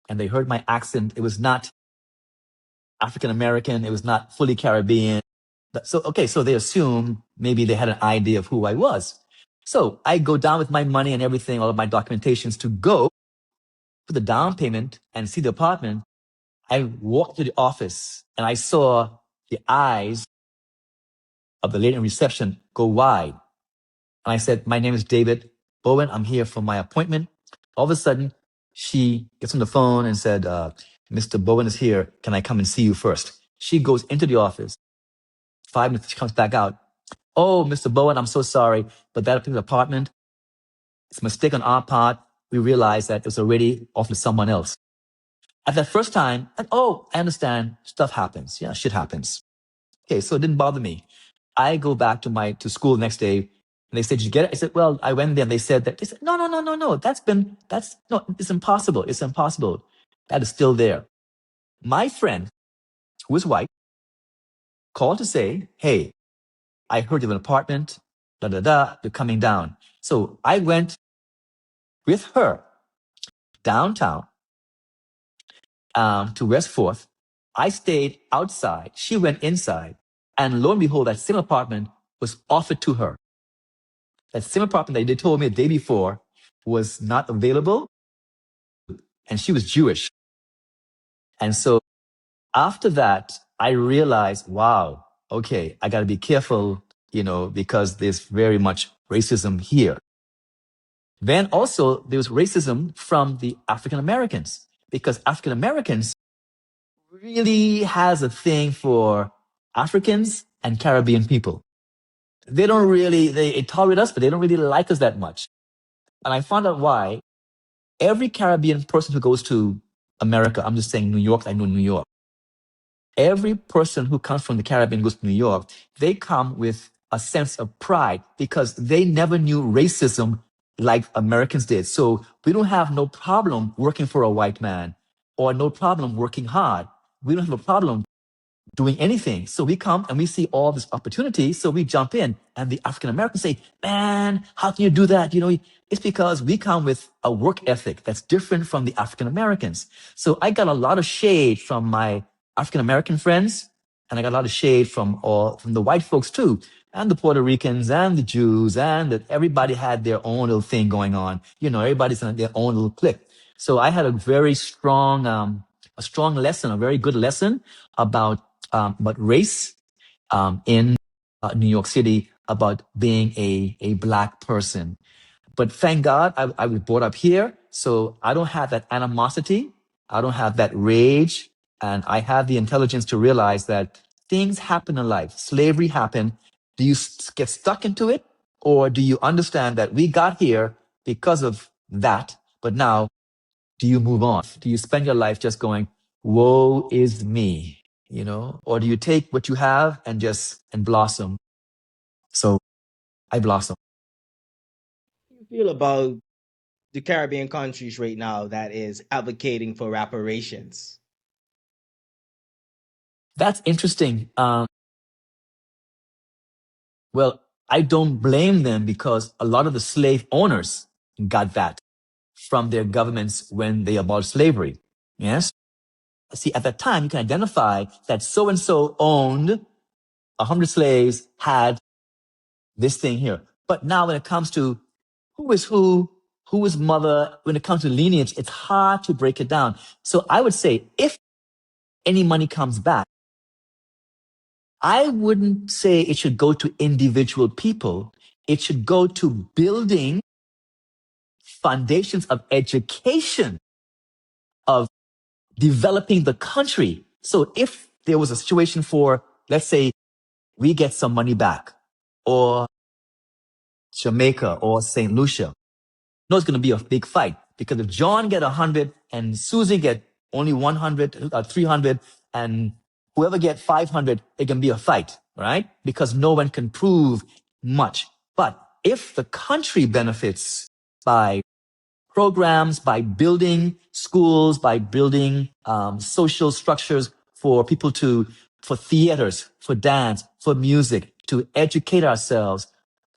and they heard my accent. It was not African American. It was not fully Caribbean. So, okay, so they assumed maybe they had an idea of who I was. So I go down with my money and everything, all of my documentations, to go for the down payment and see the apartment. I walked to the office and I saw the eyes of the lady in reception go wide. And I said, my name is David Bowen. I'm here for my appointment. All of a sudden, she gets on the phone and said, Mr. Bowen is here. Can I come and see you first? She goes into the office. 5 minutes, she comes back out. Oh, Mr. Bowen, I'm so sorry, but that particular apartment, it's a mistake on our part. We realized that it was already offered to someone else. At that first time, oh, I understand. Stuff happens. Yeah, shit happens. Okay, so it didn't bother me. I go back to school the next day, and they said, did you get it? I said, well, I went there, and they said, no, no. It's impossible. It's impossible. That is still there. My friend, who is white, called to say, hey, I heard you have an apartment, you're coming down. So I went with her downtown to West 4th. I stayed outside. She went inside. And lo and behold, that same apartment was offered to her. That same apartment that they told me the day before was not available. And she was Jewish. And so after that, I realized, wow, okay, I got to be careful, because there's very much racism here. Then also there was racism from the African Americans, because African Americans really has a thing for Africans and Caribbean people. They tolerate us, but they don't really like us that much. And I found out why. Every Caribbean person who goes to America, I'm just saying New York, I know New York. Every person who comes from the Caribbean goes to New York, they come with a sense of pride because they never knew racism like Americans did. So we don't have no problem working for a white man or no problem working hard. We don't have a problem doing anything. So we come and we see all this opportunity. So we jump in, and the African Americans say, man, how can you do that? It's because we come with a work ethic that's different from the African Americans. So I got a lot of shade from my African American friends, and I got a lot of shade from the white folks too, and the Puerto Ricans and the Jews, and everybody had their own little thing going on. Everybody's in their own little clique. So I had a very strong lesson, a very good lesson about race in New York City, about being a black person. But thank God I was brought up here, so I don't have that animosity. I don't have that rage. And I have the intelligence to realize that things happen in life. Slavery happened. Do you get stuck into it? Or do you understand that we got here because of that, but now do you move on? Do you spend your life just going, woe is me, Or do you take what you have and blossom? So I blossom. How do you feel about the Caribbean countries right now that is advocating for reparations? That's interesting. Well, I don't blame them because a lot of the slave owners got that from their governments when they abolished slavery. Yes. See, at that time, you can identify that so and so owned 100 slaves, had this thing here. But now when it comes to who is mother, when it comes to lineage, it's hard to break it down. So I would say if any money comes back, I wouldn't say it should go to individual people. It should go to building foundations of education, of developing the country. So if there was a situation for, let's say, we get some money back, or Jamaica or St. Lucia, no, it's going to be a big fight, because if John get 100 and Susie get only 100, 300, and whoever get 500, it can be a fight, right? Because no one can prove much. But if the country benefits by programs, by building schools, by building social structures for people for theaters, for dance, for music, to educate ourselves,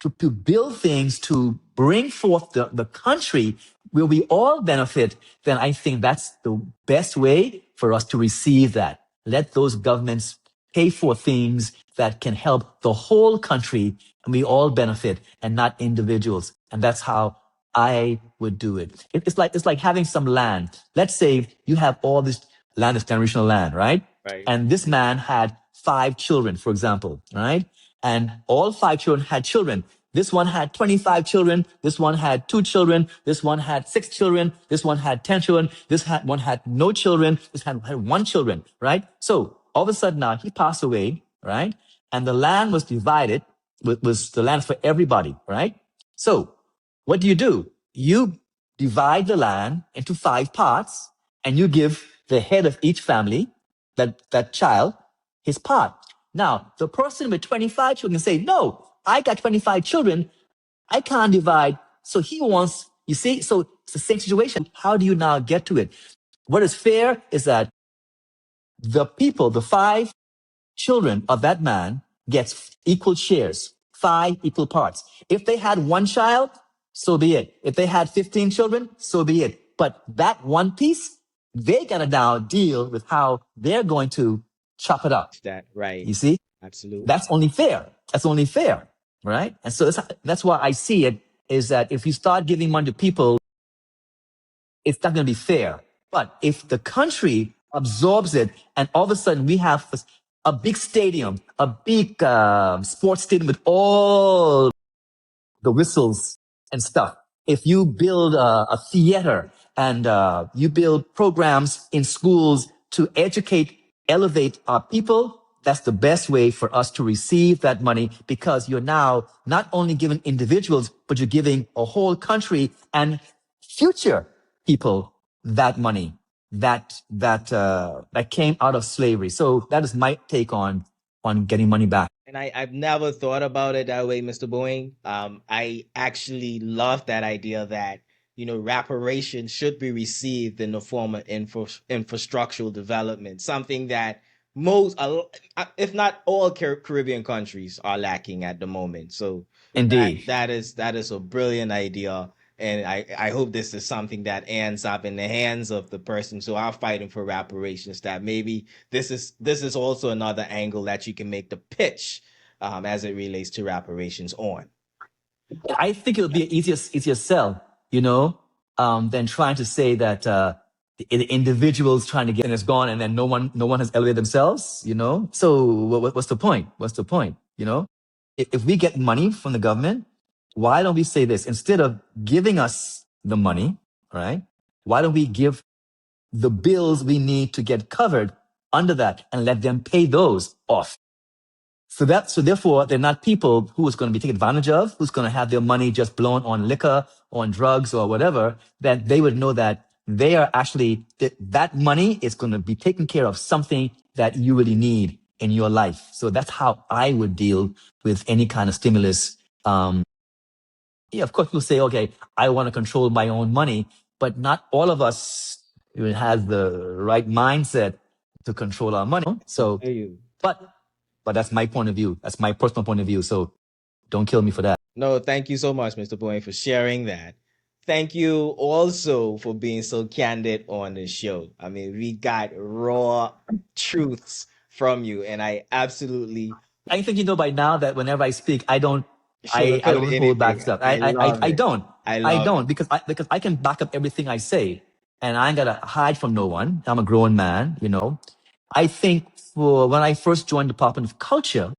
to build things, to bring forth the country where we all benefit, then I think that's the best way for us to receive that. Let those governments pay for things that can help the whole country, and we all benefit, and not individuals. And that's how I would do it. It's like having some land. Let's say you have all this land, this generational land, right? Right. And this man had 5 children, for example, right? And all 5 children had children. This one had 25 children. This one had 2 children. This one had 6 children. This one had 10 children. One had no children. This had 1 children, right? So all of a sudden now he passed away, right? And the land was divided, was the land for everybody, right? So what do? You divide the land into 5 parts, and you give the head of each family, that child, his part. Now, the person with 25 children say, no, I got 25 children. I can't divide. So he wants, you see, so it's the same situation. How do you now get to it? What is fair is that the people, the 5 children of that man, gets equal shares, 5 equal parts. If they had 1 child, so be it. If they had 15 children, so be it. But that one piece, they gotta now deal with how they're going to chop it up. That right. You see? Absolutely. That's only fair. That's only fair, right? And so that's why I see it, is that if you start giving money to people, it's not going to be fair. But if the country absorbs it, and all of a sudden we have a big stadium, a big sports stadium with all the whistles and stuff. If you build a theater, and you build programs in schools to educate, elevate our people, that's the best way for us to receive that money, because you're now not only giving individuals, but you're giving a whole country and future people that money that came out of slavery. So that is my take on getting money back. And I've never thought about it that way, Mr. Boeing. I actually love that idea that, reparations should be received in the form of infrastructural development, something that most, if not all Caribbean countries are lacking at the moment. So Indeed. that is a brilliant idea. And I hope this is something that ends up in the hands of the persons who are fighting for reparations. That maybe this is also another angle that you can make the pitch, as it relates to reparations on. I think it would be an easier sell, than trying to say that the individuals trying to get and it's gone, and then no one has elevated themselves. So what's the point? What's the point? If we get money from the government, why don't we say this instead of giving us the money, right? Why don't we give the bills we need to get covered under that and let them pay those off? So therefore, they're not people who is going to be taken advantage of, who's going to have their money just blown on liquor, on drugs, or whatever. That they would know that they are actually that money is going to be taken care of something that you really need in your life. So that's how I would deal with any kind of stimulus. Yeah, of course, you'll say, okay, I want to control my own money, but not all of us even has the right mindset to control our money. So, You. but but that's my point of view. That's my personal point of view. So don't kill me for that. No, thank you so much, Mr. Bowen, for sharing that. Thank you also for being so candid on the show. I mean, we got raw truths from you, and I absolutely I think you know by now that whenever I speak, I don't I sugarcoat don't hold back anything. stuff. I love I it. don't. I I love don't it. because I can back up everything I say, and I ain't gotta hide from no one. I'm a grown man. I think for when I first joined the Department of Culture,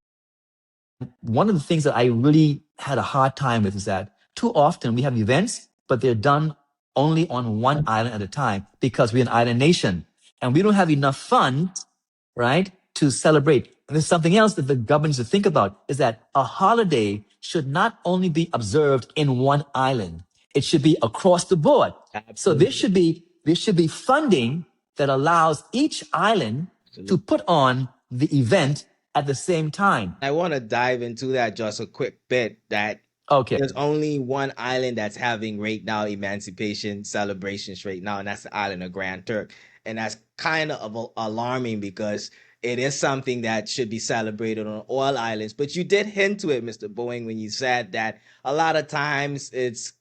one of the things that I really had a hard time with is that too often we have events, but they're done only on one island at a time because we're an island nation and we don't have enough funds, right, to celebrate. And there's something else that the government needs to think about is that a holiday should not only be observed in one island, it should be across the board. So there Absolutely. should be funding that allows each island to Absolutely. put on the event at the same time. I want to dive into that just a quick bit that Okay. there's only one island that's having right now emancipation celebrations right now, and that's the island of Grand Turk. And that's kind of alarming because it is something that should be celebrated on all islands. But you did hint to it, Mr. Boeing, when you said that a lot of times it's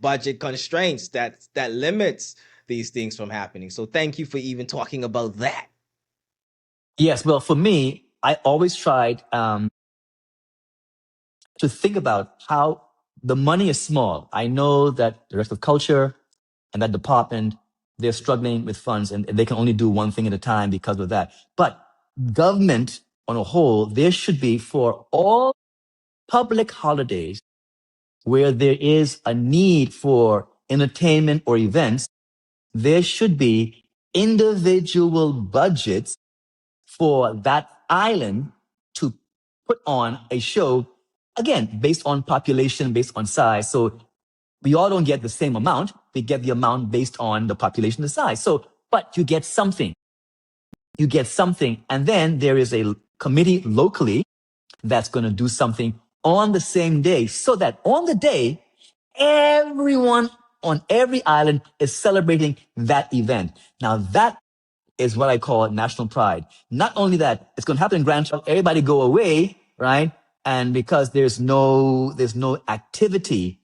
budget constraints that limits these things from happening. So thank you for even talking about that. Yes. Well, for me, I always tried to think about how the money is small. I know that the rest of culture and that department, they're struggling with funds and they can only do one thing at a time because of that. But government on a whole, there should be for all public holidays where there is a need for entertainment or events, there should be individual budgets for that island to put on a show, again, based on population, based on size. So we all don't get the same amount. We get the amount based on the population, the size. So, but you get something. You get something. And then there is a committee locally that's going to do something on the same day so that on the day, everyone on every island is celebrating that event. Now that is what I call national pride. Not only that, it's going to happen in Grand Trunk. Everybody go away, right? And because there's no activity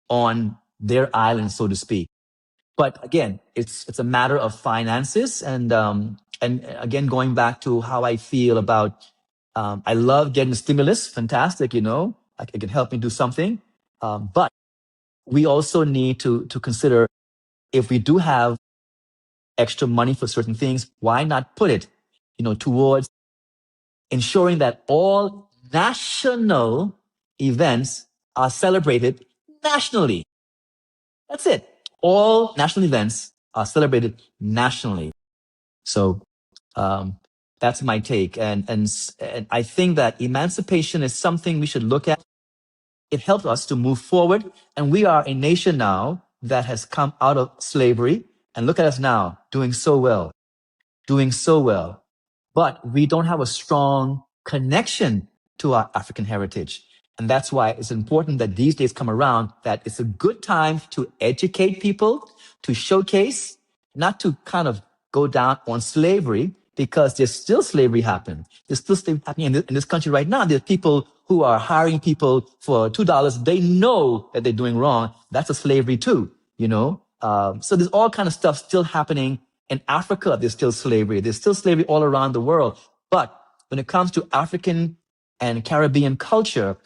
on their island, so to speak. But again, it's a matter of finances, and again, going back to how I feel about, I love getting stimulus, fantastic, it can help me do something. But we also need to consider if we do have extra money for certain things, why not put it, towards ensuring that all national events are celebrated nationally. That's it. All national events are celebrated nationally. So um, that's my take, and I think that emancipation is something we should look at. It helped us to move forward, and we are a nation now that has come out of slavery. And look at us now, doing so well, doing so well. But we don't have a strong connection to our African heritage. And that's why it's important that these days come around, that it's a good time to educate people, to showcase, not to kind of go down on slavery, because there's still slavery happening. There's still slavery happening in this country right now. There's people who are hiring people for $2. They know that they're doing wrong. That's a slavery too, you know? So there's all kind of stuff still happening in Africa. There's still slavery. There's still slavery all around the world. But when it comes to African and Caribbean culture,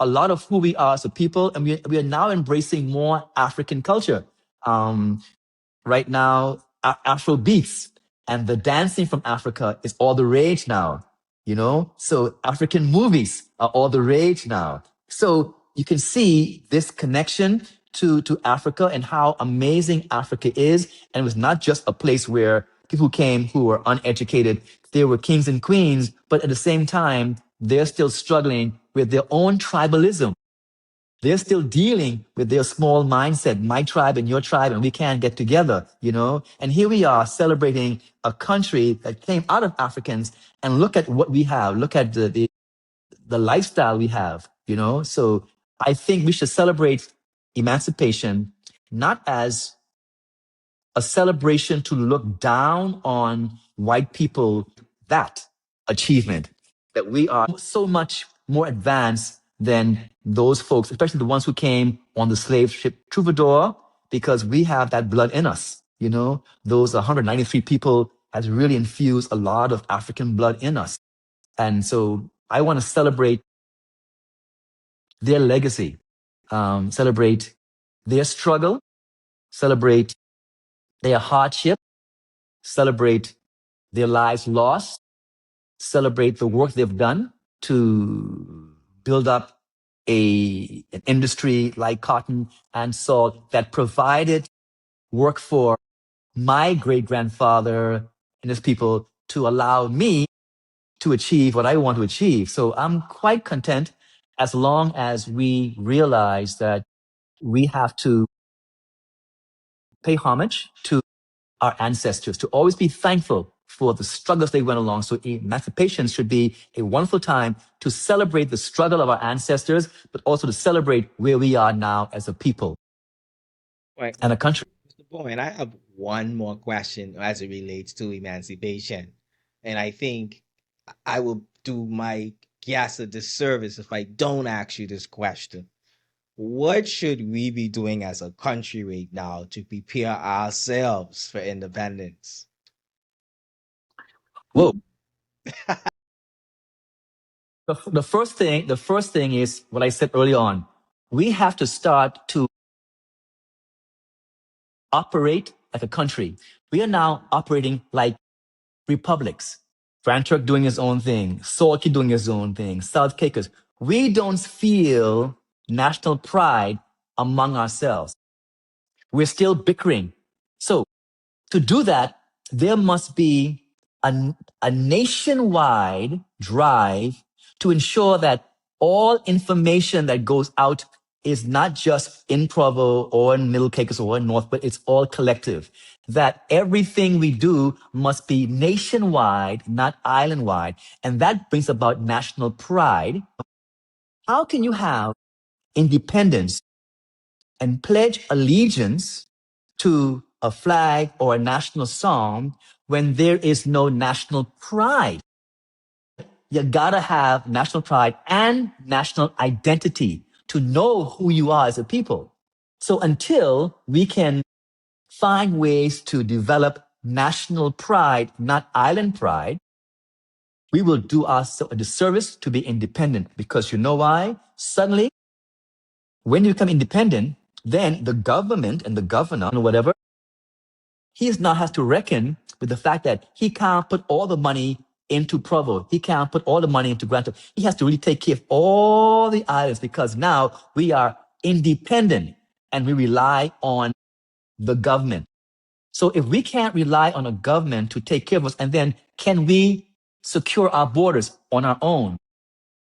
a lot of who we are as a people, and we are now embracing more African culture. Right now, Afro beats and the dancing from Africa is all the rage now, you know? So African movies are all the rage now. So you can see this connection to Africa and how amazing Africa is. And it was not just a place where people who came who were uneducated, they were kings and queens, but at the same time, they're still struggling with their own tribalism. They're still dealing with their small mindset, my tribe and your tribe, and we can't get together, you know? And here we are celebrating a country that came out of Africans, and look at what we have. Look at the lifestyle we have, you know? So I think we should celebrate emancipation not as a celebration to look down on white people, that achievement, that we are so much more advanced than those folks, especially the ones who came on the slave ship Troubadour, because we have that blood in us. You know, those 193 people has really infused a lot of African blood in us. And so I want to celebrate their legacy, celebrate their struggle, celebrate their hardship, celebrate their lives lost, celebrate the work they've done to build up an industry like cotton and salt that provided work for my great grandfather and his people to allow me to achieve what I want to achieve. So I'm quite content as long as we realize that we have to pay homage to our ancestors, to always be thankful for the struggles they went along. So emancipation should be a wonderful time to celebrate the struggle of our ancestors, but also to celebrate where we are now as a people Right. and a country. Mr. Bowen, I have one more question as it relates to emancipation. And I think I will do my guests a disservice if I don't ask you this question. What should we be doing as a country right now to prepare ourselves for independence? Whoa. The first thing is what I said early on. We have to start to operate like a country. We are now operating like republics. Franchuk doing his own thing, Salky doing his own thing, South Caicos. We don't feel national pride among ourselves. We're still bickering. So to do that, there must be a nationwide drive to ensure that all information that goes out is not just in Provo or in Middle Caicos or in North, but it's all collective. That everything we do must be nationwide, not island-wide. And that brings about national pride. How can you have independence and pledge allegiance to a flag or a national song when there is no national pride? You gotta have national pride and national identity to know who you are as a people. So until we can find ways to develop national pride, not island pride, we will do ourselves a disservice to be independent, because you know why? Suddenly, when you become independent, then the government and the governor or whatever, he now has to reckon with the fact that he can't put all the money into Provo. He can't put all the money into Grand Turk. He has to really take care of all the islands, because now we are independent and we rely on the government. So if we can't rely on a government to take care of us, and then can we secure our borders on our own?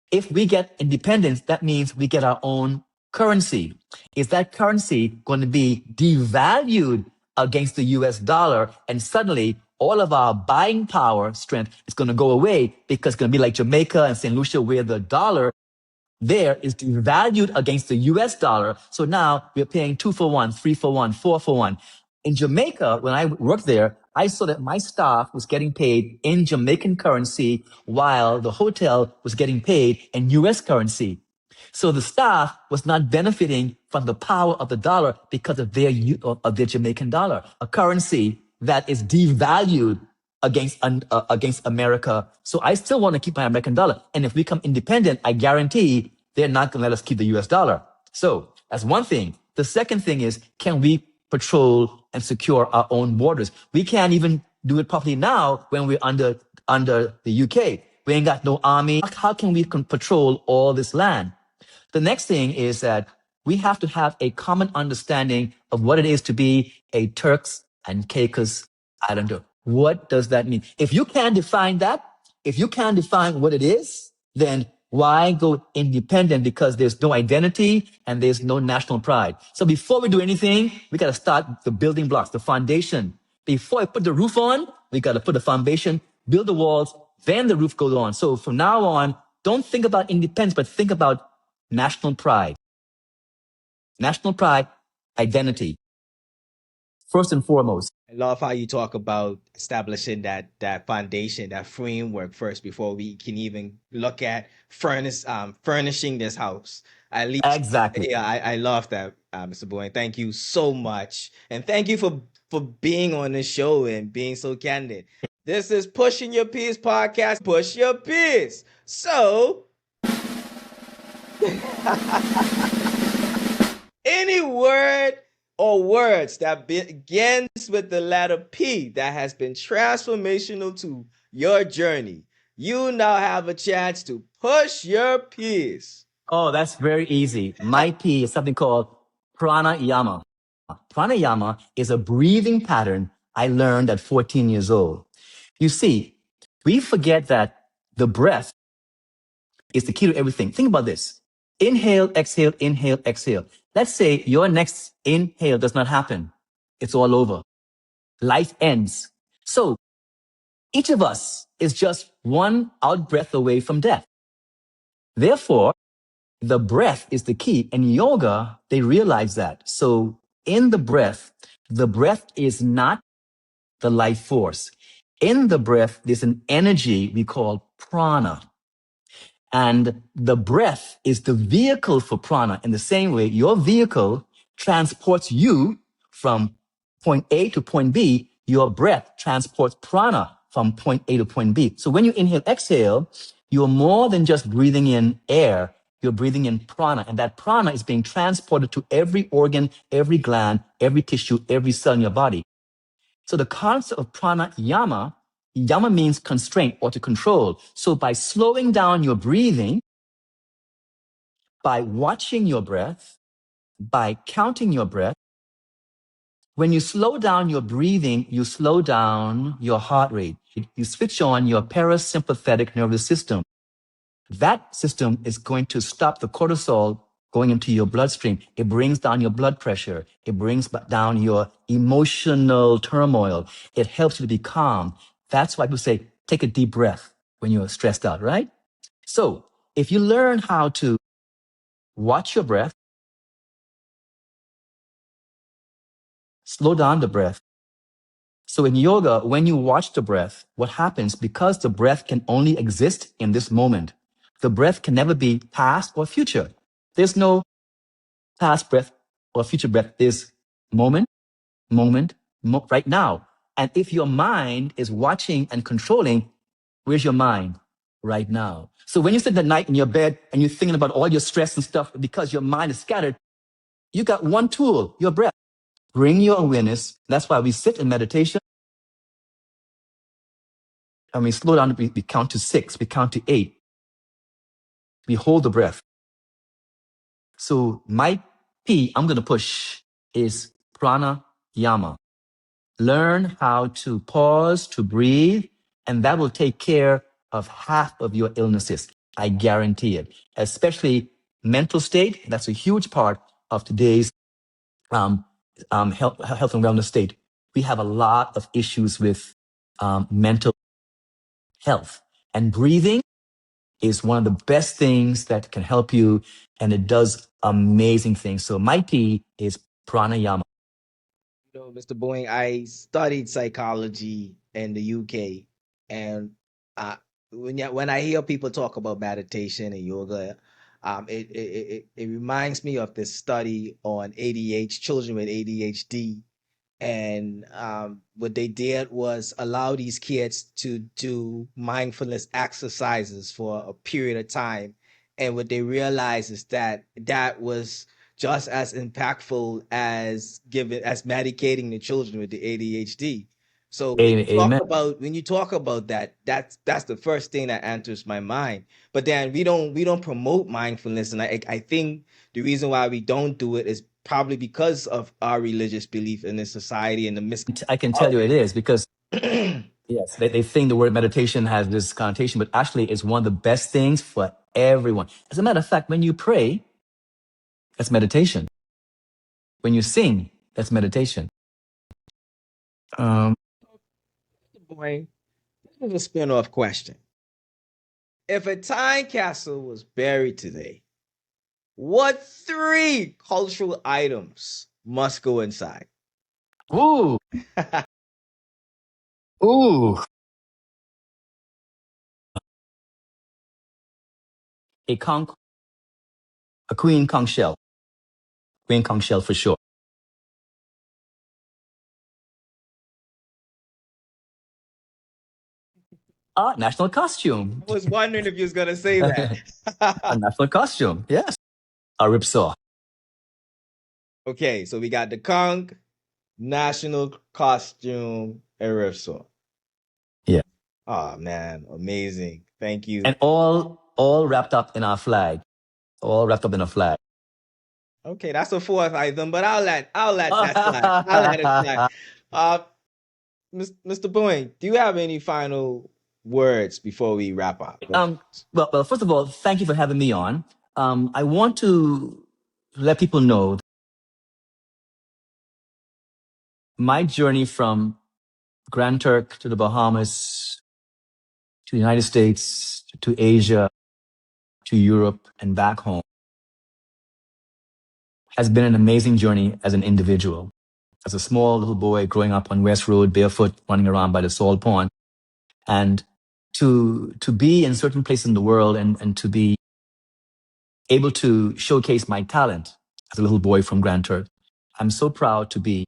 If we get independence, that means we get our own currency. Is that currency going to be devalued against the US dollar? And suddenly all of our buying power strength is going to go away, because it's going to be like Jamaica and St. Lucia, where the dollar there is devalued against the US dollar. So now we're paying 2 for 1, 3 for 1, 4 for 1. In Jamaica, when I worked there, I saw that my staff was getting paid in Jamaican currency while the hotel was getting paid in US currency. So the staff was not benefiting from the power of the dollar because of their Jamaican dollar, a currency that is devalued against America. So I still want to keep my American dollar. And if we become independent, I guarantee they're not going to let us keep the US dollar. So that's one thing. The second thing is, can we patrol and secure our own borders? We can't even do it properly now when we're under the UK. We ain't got no army. How can we patrol all this land? The next thing is that we have to have a common understanding of what it is to be a Turks and Caicos Islander. What does that mean? If you can't define that, if you can't define what it is, then why go independent? Because there's no identity and there's no national pride. So before we do anything, we got to start the building blocks, the foundation. Before I put the roof on, we got to put the foundation, build the walls, then the roof goes on. So from now on, don't think about independence, but think about national pride, identity, first and foremost. I love how you talk about establishing that foundation, that framework first before we can even look at furnishing this house. At least, Exactly. yeah, I love that, Mr. Bowen. Thank you so much, and thank you for being on the show and being so candid. This is Pushing Your Peace podcast. Push your peace. So, any word or words that begins with the letter P that has been transformational to your journey, you now have a chance to push your peace. Oh, that's very easy. My P is something called pranayama. Pranayama is a breathing pattern I learned at 14 years old. You see, we forget that the breath is the key to everything. Think about this. Inhale, exhale, inhale, exhale. Let's say your next inhale does not happen. It's all over. Life ends. So each of us is just one out breath away from death. Therefore, the breath is the key. In yoga, they realize that. So in the breath is not the life force. In the breath, there's an energy we call prana. And the breath is the vehicle for prana. In the same way, your vehicle transports you from point A to point B. Your breath transports prana from point A to point B. So when you inhale, exhale, you're more than just breathing in air. You're breathing in prana. And that prana is being transported to every organ, every gland, every tissue, every cell in your body. So the concept of pranayama, yama means constraint or to control. So by slowing down your breathing, by watching your breath, by counting your breath, when you slow down your breathing, you slow down your heart rate. You switch on your parasympathetic nervous system. That system is going to stop the cortisol going into your bloodstream. It brings down your blood pressure. It brings down your emotional turmoil. It helps you to be calm. That's why people say, take a deep breath when you're stressed out, right? So if you learn how to watch your breath, slow down the breath. So in yoga, when you watch the breath, what happens, because the breath can only exist in this moment, the breath can never be past or future. There's no past breath or future breath. There's moment, right now. And if your mind is watching and controlling, where's your mind? Right now. So when you sit at night in your bed and you're thinking about all your stress and stuff because your mind is scattered, you got one tool, your breath. Bring your awareness. That's why we sit in meditation. And we slow down, we count to 6, we count to 8. We hold the breath. So my P I'm going to push is pranayama. Learn how to pause, to breathe, and that will take care of half of your illnesses. I guarantee it. Especially mental state. That's a huge part of today's health and wellness state. We have a lot of issues with mental health, and breathing is one of the best things that can help you, and it does amazing things. So my P is pranayama. Mr. Boeing, I studied psychology in the UK, and uh, when I hear people talk about meditation and yoga, it reminds me of this study on ADHD, children with ADHD, and what they did was allow these kids to do mindfulness exercises for a period of time, and what they realized is that that was just as impactful as giving as medicating the children with the ADHD. So Amen. when you talk about that, that's the first thing that enters my mind. But then we don't promote mindfulness, and I think the reason why we don't do it is probably because of our religious belief in this society and the I can tell you it is because yes, they think the word meditation has this connotation, but actually it's one of the best things for everyone. As a matter of fact, when you pray, that's meditation. When you sing, that's meditation. Um, Boy, this is a spin-off question. If a time capsule was buried today, what three cultural items must go inside? ooh, ooh, a conch, a queen conch shell for sure. National costume, I was wondering if you was gonna say a that. national costume, yes, a ripsaw. Okay, so we got the conch, national costume, and Ripsaw. Yeah, Oh man, amazing. Thank you. and all wrapped up in our flag, all wrapped up in a flag. Okay, that's a fourth item, but I'll let that slide. I'll let it slide. Uh Mr. Boeing, do you have any final words before we wrap up? um, well, first of all, thank you for having me on. I want to let people know my journey from Grand Turk to the Bahamas, to the United States, to Asia, to Europe, and back home has been an amazing journey as an individual. As a small little boy growing up on West Road, barefoot, running around by the salt pond, and to be in certain places in the world and to be able to showcase my talent as a little boy from Grand Turk. I'm so proud to be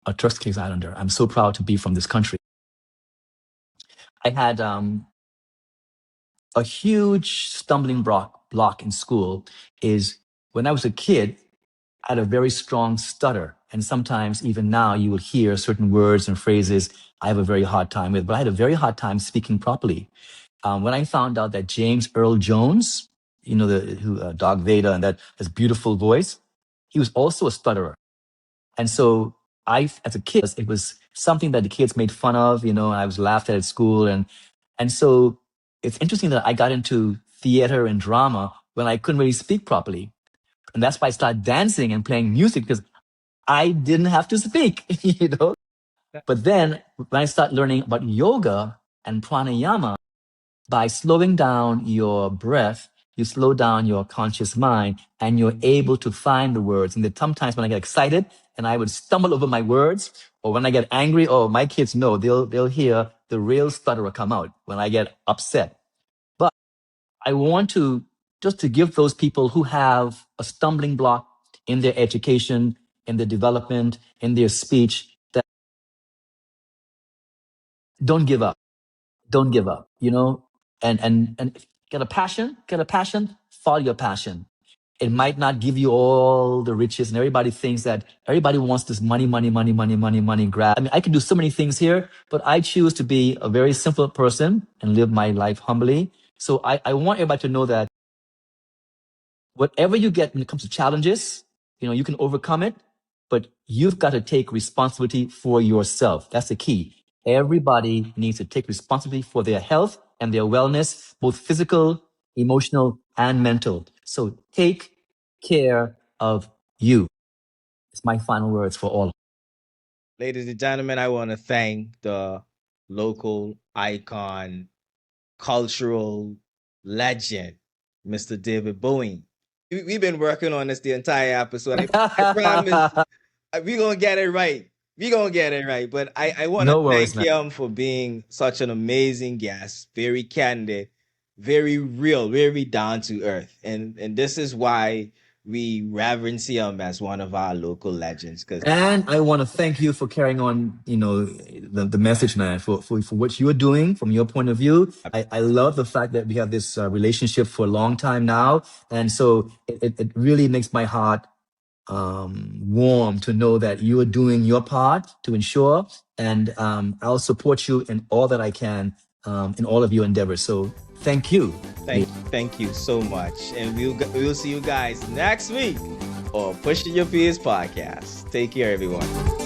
a Turks Caicos Islander. I'm so proud to be from this country. I had a huge stumbling block in school is when I was a kid, I had a very strong stutter. And sometimes even now you will hear certain words and phrases I have a very hard time with, but I had a very hard time speaking properly. When I found out that James Earl Jones, you know, Dog Vader and that his beautiful voice, he was also a stutterer. And so as a kid, it was something that the kids made fun of, you know, and I was laughed at school. And so it's interesting that I got into theater and drama when I couldn't really speak properly. And that's why I started dancing and playing music because I didn't have to speak, you know. But then when I started learning about yoga and pranayama, by slowing down your breath, you slow down your conscious mind and you're able to find the words. And there sometimes when I get excited and I would stumble over my words, or when I get angry, oh, my kids know they'll hear the real stutterer come out when I get upset. But I want to just to give those people who have a stumbling block in their education, in their development, in their speech, that don't give up. Don't give up, you know, and get a passion, follow your passion. It might not give you all the riches, and everybody thinks that everybody wants this money, money, money, money, money, money grab. I mean, I can do so many things here, but I choose to be a very simple person and live my life humbly. So I want everybody to know that whatever you get when it comes to challenges, you know, you can overcome it, but you've got to take responsibility for yourself. That's the key. Everybody needs to take responsibility for their health and their wellness, both physical, emotional, and mental. So take care of you. It's my final words for all. Ladies and gentlemen, I want to thank the local icon, cultural legend, Mr. David Bowen. We've been working on this the entire episode. I promise we gonna get it right. We gonna get it right. But I want to No worries, thank man. him for being such an amazing guest, very candid, very real, very down to earth, and this is why we reverence him as one of our local legends. Because And I want to thank you for carrying on, the message, man, for what you're doing from your point of view. I love the fact that we have this relationship for a long time now. And so it really makes my heart warm to know that you are doing your part to ensure, and I'll support you in all that I can in all of your endeavors. So thank you. thank you so much, and we'll see you guys next week on Pushing Your Peers podcast. Take care, everyone.